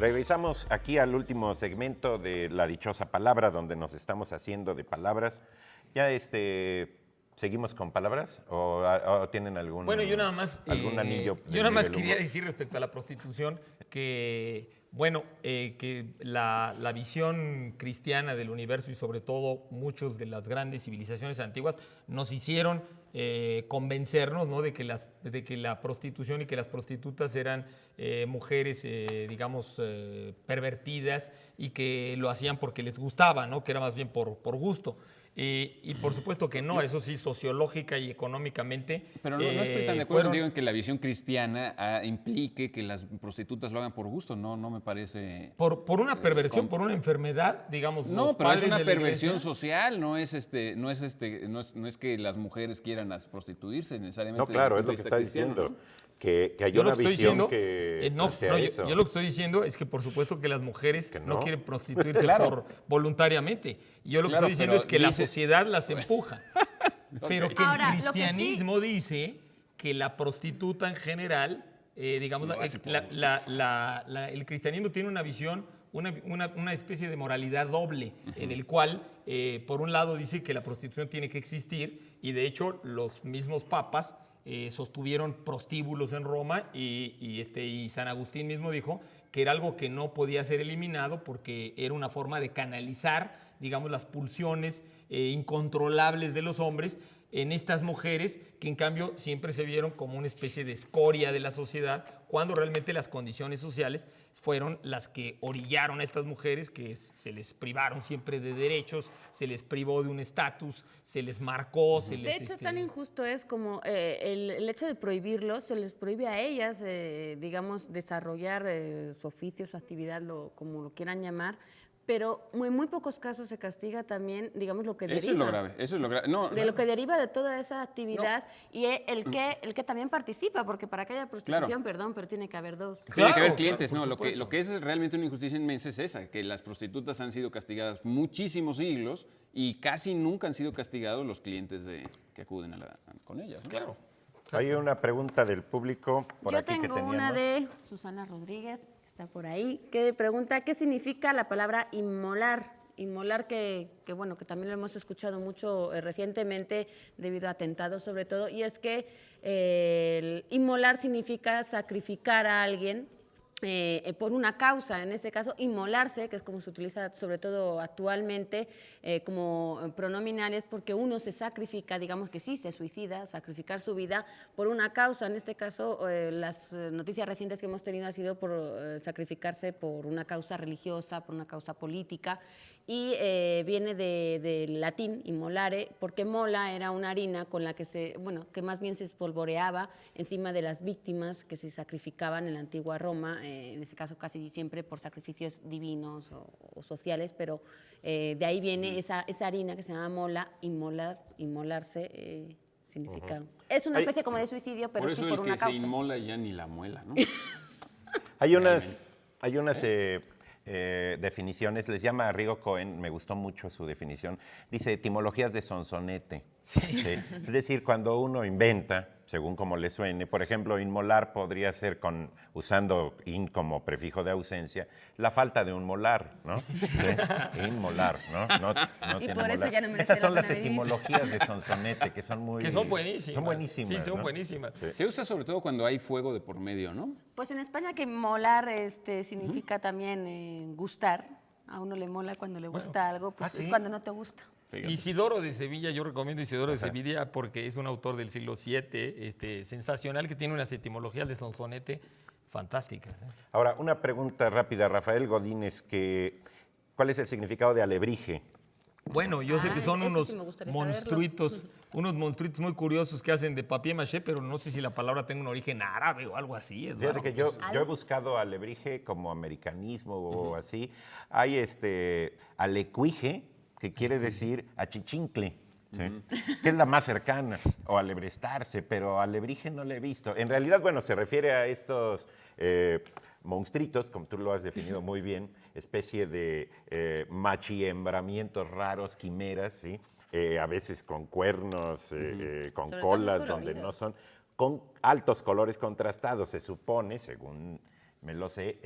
Speaker 4: Regresamos aquí al último segmento de La Dichosa Palabra, donde nos estamos haciendo de palabras. Ya ¿seguimos con palabras? ¿O tienen algún,
Speaker 2: Bueno, yo nada más,
Speaker 4: algún anillo?
Speaker 2: yo nada más quería decir respecto a la prostitución que, bueno, que la visión cristiana del universo y sobre todo muchos de las grandes civilizaciones antiguas nos hicieron convencernos, ¿no?, de que la prostitución y que las prostitutas eran mujeres, digamos, pervertidas y que lo hacían porque les gustaba, ¿no?, que era más bien por gusto. Y por supuesto que no, eso sí, sociológica y económicamente.
Speaker 3: Pero no estoy tan de acuerdo contigo en que la visión cristiana implique que las prostitutas lo hagan por gusto, no me parece.
Speaker 2: Por una perversión, por una enfermedad, digamos.
Speaker 3: No, pero es una perversión social, no es que las mujeres quieran prostituirse necesariamente.
Speaker 4: No, claro, es lo que está diciendo. Que hay una visión que
Speaker 2: yo lo que estoy diciendo es que por supuesto que las mujeres no quieren prostituirse voluntariamente. Y yo lo que estoy diciendo es que la sociedad las empuja. Pero que
Speaker 1: Ahora,
Speaker 2: el cristianismo dice que la prostituta en general, digamos, el cristianismo tiene una visión, una especie de moralidad doble, en el cual, por un lado, dice que la prostitución tiene que existir y, de hecho, los mismos papas sostuvieron prostíbulos en Roma y San Agustín mismo dijo que era algo que no podía ser eliminado porque era una forma de canalizar, digamos, las pulsiones incontrolables de los hombres en estas mujeres que en cambio siempre se vieron como una especie de escoria de la sociedad, cuando realmente las condiciones sociales fueron las que orillaron a estas mujeres, que se les privaron siempre de derechos, se les privó de un estatus, se les marcó, se les...
Speaker 1: De hecho, tan injusto es como el hecho de prohibirlo, se les prohíbe a ellas, digamos, desarrollar su oficio, su actividad, como lo quieran llamar, pero en muy pocos casos se castiga también, digamos, lo que deriva.
Speaker 3: Eso es lo grave.
Speaker 1: Lo que deriva de toda esa actividad y el que también participa, porque para que haya prostitución, perdón, pero tiene que haber dos.
Speaker 3: Tiene que haber clientes, ¿no? Lo que es realmente una injusticia inmensa es esa, que las prostitutas han sido castigadas muchísimos siglos y casi nunca han sido castigados los clientes que acuden con ellas, ¿no?
Speaker 2: Claro.
Speaker 4: Hay una pregunta del público por aquí que teníamos.
Speaker 1: Yo tengo una de Susana Rodríguez, por ahí, que pregunta qué significa la palabra inmolar. Inmolar que bueno, que también lo hemos escuchado mucho recientemente debido a atentados sobre todo, y es que el inmolar significa sacrificar a alguien por una causa, en este caso inmolarse, que es como se utiliza sobre todo actualmente como pronominales, porque uno se sacrifica, digamos que sí, se suicida, sacrificar su vida por una causa. En este caso, las noticias recientes que hemos tenido ha sido por sacrificarse por una causa religiosa, por una causa política, y viene del latín immolare, porque mola era una harina con la que que más bien se espolvoreaba encima de las víctimas que se sacrificaban en la antigua Roma, en ese caso casi siempre por sacrificios divinos o sociales, pero de ahí viene esa harina que se llama mola, inmolarse significa. Es una especie como de suicidio, pero
Speaker 3: por
Speaker 1: sí
Speaker 3: eso
Speaker 1: por una
Speaker 3: el que
Speaker 1: causa.
Speaker 3: se inmola ya ni la muela, ¿no?
Speaker 4: Hay unas definiciones, les llama Rigo Cohen, me gustó mucho su definición, dice etimologías de sonsonete. Sí. Es decir, cuando uno inventa, según como le suene, por ejemplo, inmolar podría ser usando in como prefijo de ausencia, la falta de un molar, ¿no? Sí. Inmolar, ¿no? No
Speaker 1: y
Speaker 4: tiene
Speaker 1: por eso
Speaker 4: molar.
Speaker 1: ya no me
Speaker 4: Esas son las etimologías de sonsonete, que son muy...
Speaker 2: Que son buenísimas.
Speaker 4: Son buenísimas.
Speaker 2: Sí, son
Speaker 4: ¿no?
Speaker 2: buenísimas.
Speaker 4: Sí.
Speaker 3: Se usa sobre todo cuando hay fuego de por medio, ¿no?
Speaker 1: Pues en España que molar significa también gustar. A uno le mola cuando le gusta algo, pues es
Speaker 4: ¿sí?
Speaker 1: cuando no te gusta.
Speaker 3: Fíjate.
Speaker 2: Isidoro de Sevilla, yo recomiendo Isidoro de Sevilla porque es un autor del siglo VII, sensacional, que tiene unas etimologías de sonsonete fantásticas.
Speaker 4: Ahora, una pregunta rápida, Rafael Godínez, ¿cuál es el significado de alebrije?
Speaker 2: Bueno, yo sé que son
Speaker 1: eso
Speaker 2: unos
Speaker 1: sí me gustaría
Speaker 2: monstruitos muy curiosos que hacen de papier maché, pero no sé si la palabra tenga un origen árabe o algo así.
Speaker 4: Fíjate que yo he buscado alebrije como americanismo o así. Hay alecuije, que quiere decir achichincle, ¿sí? Que es la más cercana, o alebrestarse, pero alebrije no le he visto. En realidad, bueno, se refiere a estos monstruitos, como tú lo has definido muy bien, especie de machiembramientos raros, quimeras, ¿sí? A veces con cuernos, con
Speaker 1: Sobre todo
Speaker 4: colas
Speaker 1: muy
Speaker 4: donde
Speaker 1: coloridos.
Speaker 4: no son, con altos colores contrastados. Se supone, según me lo sé,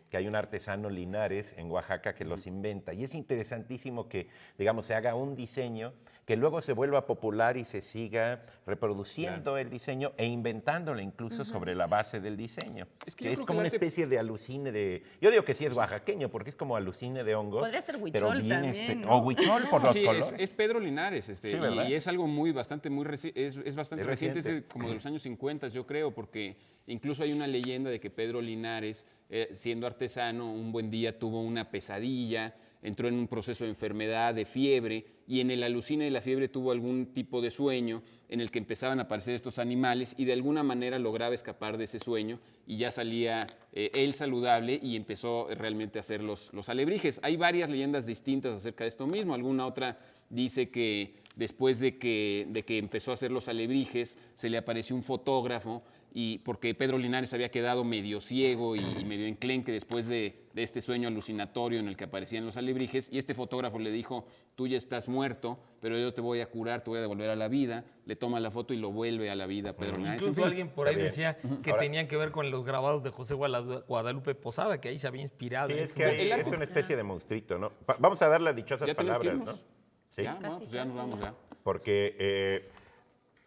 Speaker 4: que que hay un artesano Linares en Oaxaca que los inventa. Y es interesantísimo que, digamos, se haga un diseño que luego se vuelva popular y se siga reproduciendo el diseño e inventándolo incluso sobre la base del diseño.
Speaker 3: Es
Speaker 4: Que
Speaker 3: yo
Speaker 4: es
Speaker 3: creo
Speaker 4: como
Speaker 3: que
Speaker 4: una especie de alucine de... Yo digo que sí es oaxaqueño porque es como alucine de hongos.
Speaker 1: Podría ser
Speaker 4: pero
Speaker 1: huichol
Speaker 4: bien
Speaker 1: también, ¿no?
Speaker 4: O huichol por los
Speaker 3: Sí,
Speaker 4: colores.
Speaker 3: es Pedro Linares,
Speaker 4: ¿verdad?
Speaker 3: y es algo bastante es bastante
Speaker 4: Es
Speaker 3: reciente,
Speaker 4: reciente.
Speaker 3: como de los años 50, yo creo, porque incluso hay una leyenda de que Pedro Linares, siendo artesano, un buen día tuvo una pesadilla, entró en un proceso de enfermedad, de fiebre, y en el alucine de la fiebre tuvo algún tipo de sueño en el que empezaban a aparecer estos animales y de alguna manera lograba escapar de ese sueño y ya salía él saludable y empezó realmente a hacer los alebrijes. Hay varias leyendas distintas acerca de esto mismo. Alguna otra dice que después de que empezó a hacer los alebrijes se le apareció un fotógrafo y porque Pedro Linares había quedado medio ciego y medio enclenque después de este sueño alucinatorio en el que aparecían los alebrijes, y este fotógrafo le dijo, tú ya estás muerto, pero yo te voy a curar, te voy a devolver a la vida, le toma la foto y lo vuelve a la vida Pedro Linares.
Speaker 2: Incluso
Speaker 3: En fin,
Speaker 2: alguien por ahí
Speaker 4: Está bien.
Speaker 2: decía que
Speaker 4: Ahora-
Speaker 2: tenían que ver con los grabados de José Guadalupe Posada, que ahí se había inspirado.
Speaker 4: Sí,
Speaker 2: en
Speaker 4: es
Speaker 2: eso.
Speaker 4: que hay- es una especie de monstruito, ¿no? Vamos a dar las dichosas
Speaker 3: ¿ya tenemos que
Speaker 4: palabras,
Speaker 3: irnos?
Speaker 4: ¿no? Sí.
Speaker 3: Ya, bueno, pues ya nos vamos ya.
Speaker 4: Porque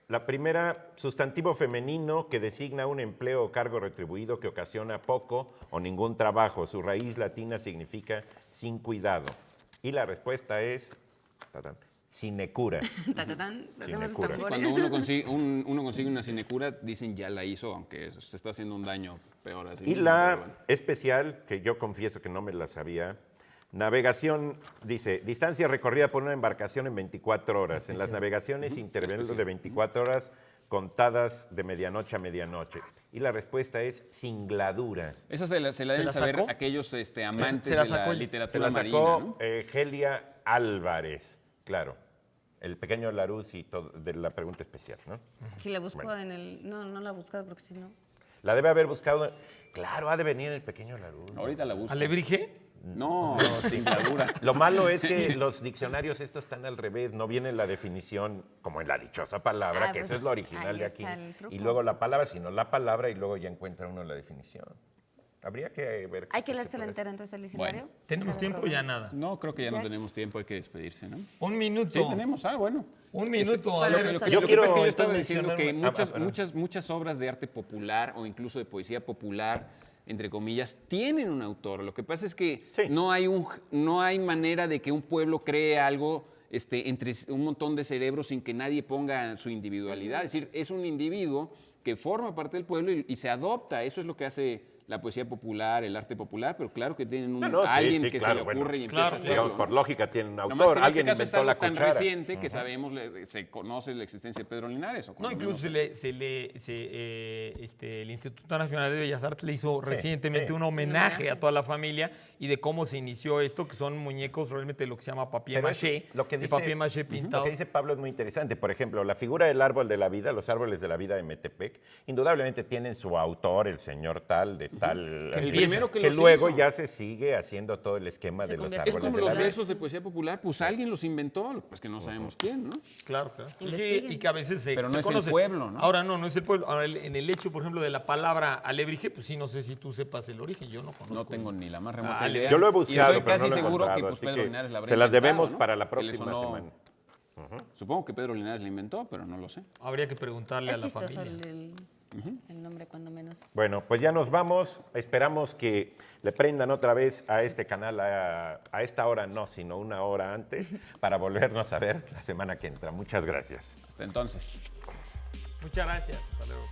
Speaker 4: la primera, sustantivo femenino que designa un empleo o cargo retribuido que ocasiona poco o ningún trabajo. Su raíz latina significa sin cuidado. Y la respuesta es sinecura.
Speaker 1: Tatatán, hacemos
Speaker 4: Sinecura.
Speaker 1: tambores.
Speaker 3: Cuando uno consigue una sinecura, dicen ya la hizo, aunque se está haciendo un daño peor. Así
Speaker 4: Y
Speaker 3: mismo,
Speaker 4: la
Speaker 3: pero bueno.
Speaker 4: especial, que yo confieso que no me la sabía, navegación, dice, distancia recorrida por una embarcación en 24 horas. En las navegaciones intervalos de 24 horas contadas de medianoche a medianoche. Y la respuesta es singladura.
Speaker 3: Esa se la deben
Speaker 2: la
Speaker 3: saber
Speaker 2: sacó?
Speaker 3: aquellos amantes
Speaker 2: Se la
Speaker 3: de la
Speaker 2: sacó él.
Speaker 4: Se
Speaker 3: literatura
Speaker 4: la
Speaker 3: marina,
Speaker 4: sacó
Speaker 3: ¿no?
Speaker 4: Gelia Álvarez, claro. El pequeño Laruz y todo, de la pregunta especial, ¿no?
Speaker 1: Si la busco
Speaker 4: Bueno.
Speaker 1: en el... No, no la he buscado porque si no...
Speaker 4: La debe haber buscado. Claro, ha de venir el pequeño Laruz.
Speaker 3: Ahorita la busco.
Speaker 2: ¿Alebrije?
Speaker 3: No, singladura.
Speaker 4: Lo malo es que los diccionarios estos están al revés, no viene la definición como en la dichosa palabra,
Speaker 1: Ah,
Speaker 4: que
Speaker 1: pues,
Speaker 4: eso es lo original
Speaker 1: ahí
Speaker 4: de aquí,
Speaker 1: está el truco.
Speaker 4: y luego la palabra, sino la palabra y luego ya encuentra uno la definición. Habría que ver.
Speaker 1: ¿Hay que
Speaker 4: qué se
Speaker 1: leerse la
Speaker 4: puede
Speaker 1: entera entonces el diccionario?
Speaker 3: Bueno,
Speaker 2: ¿Tenemos tiempo? Ya nada.
Speaker 3: No, creo que ya no
Speaker 1: ¿Ya?
Speaker 3: tenemos tiempo, hay que despedirse, ¿no?
Speaker 2: Un minuto.
Speaker 3: Sí, tenemos. Bueno.
Speaker 2: Un minuto.
Speaker 1: Para
Speaker 2: a ver,
Speaker 1: los
Speaker 2: lo que
Speaker 4: Yo
Speaker 3: Lo que
Speaker 4: quiero
Speaker 3: pasa es que yo estaba
Speaker 4: entonces
Speaker 3: diciendo que
Speaker 4: mencionar
Speaker 3: muchas obras de arte popular o incluso de poesía popular, entre comillas, tienen un autor. Lo que pasa es que
Speaker 4: Sí.
Speaker 3: no hay manera de que un pueblo cree algo entre un montón de cerebros sin que nadie ponga su individualidad. Es decir, es un individuo que forma parte del pueblo y se adopta. Eso es lo que hace la poesía popular, el arte popular, pero claro que tienen
Speaker 4: No, sí,
Speaker 3: alguien
Speaker 4: sí,
Speaker 3: que
Speaker 4: claro,
Speaker 3: se le
Speaker 4: bueno.
Speaker 3: ocurre y
Speaker 2: Claro,
Speaker 3: empieza a hacerlo.
Speaker 4: Digamos, por lógica tiene un
Speaker 3: Nomás
Speaker 4: autor,
Speaker 3: que en
Speaker 4: alguien
Speaker 3: este caso es
Speaker 4: inventó
Speaker 3: algo
Speaker 4: la
Speaker 3: tan
Speaker 4: cuchara.
Speaker 3: reciente que sabemos, se conoce la existencia de Pedro Linares. O
Speaker 2: No,
Speaker 3: cuando
Speaker 2: incluso
Speaker 3: menos-
Speaker 2: el Instituto Nacional de Bellas Artes le hizo recientemente
Speaker 4: sí.
Speaker 2: un homenaje a toda la familia y de cómo se inició esto, que son muñecos realmente lo que se llama papier
Speaker 4: Pero
Speaker 2: maché,
Speaker 4: lo que
Speaker 2: de
Speaker 4: dice,
Speaker 2: papier maché
Speaker 4: Lo
Speaker 2: pintado.
Speaker 4: que dice Pablo es muy interesante. Por ejemplo, la figura del árbol de la vida, los árboles de la vida de Metepec, indudablemente tienen su autor, el señor tal, de tal.
Speaker 2: Que
Speaker 4: así,
Speaker 2: el primero
Speaker 3: que
Speaker 4: que
Speaker 3: los
Speaker 4: luego
Speaker 3: hizo.
Speaker 4: ya se sigue haciendo todo el esquema
Speaker 1: Se
Speaker 4: de los
Speaker 1: convierte-
Speaker 3: Es
Speaker 4: árboles
Speaker 3: como
Speaker 4: de la
Speaker 3: los
Speaker 4: vida.
Speaker 3: versos de poesía popular, pues alguien los inventó, pues que no sabemos quién, ¿no?
Speaker 2: Claro, claro.
Speaker 1: Investiguen.
Speaker 2: Y que a veces se
Speaker 3: Pero no
Speaker 2: se
Speaker 3: es el
Speaker 2: conoce.
Speaker 3: pueblo, ¿no?
Speaker 2: Ahora no es el pueblo. Ahora, en el hecho, por ejemplo, de la palabra alebrije, pues sí, no sé si tú sepas el origen, yo no conozco.
Speaker 3: No tengo ni la más remota
Speaker 2: Ah,
Speaker 3: idea.
Speaker 4: Yo lo he
Speaker 3: Y
Speaker 4: buscado,
Speaker 3: estoy
Speaker 4: pero
Speaker 3: casi
Speaker 4: no lo he
Speaker 3: seguro que
Speaker 4: encontrado,
Speaker 3: pues,
Speaker 4: así
Speaker 3: Pedro
Speaker 4: que
Speaker 3: Linares la habrá
Speaker 4: se las
Speaker 3: inventado,
Speaker 4: debemos
Speaker 3: ¿no?
Speaker 4: para la
Speaker 3: Que le
Speaker 4: próxima
Speaker 3: sonó-
Speaker 4: semana.
Speaker 3: Supongo que Pedro Linares la inventó, pero no lo sé.
Speaker 2: Habría que preguntarle a
Speaker 1: Es
Speaker 2: la
Speaker 1: chistoso
Speaker 2: familia.
Speaker 1: el nombre cuando menos.
Speaker 4: Bueno, pues ya nos vamos. Esperamos que le prendan otra vez a este canal a esta hora, no, sino una hora antes, para volvernos a ver la semana que entra. Muchas gracias.
Speaker 3: Hasta entonces.
Speaker 2: Muchas gracias. Hasta luego.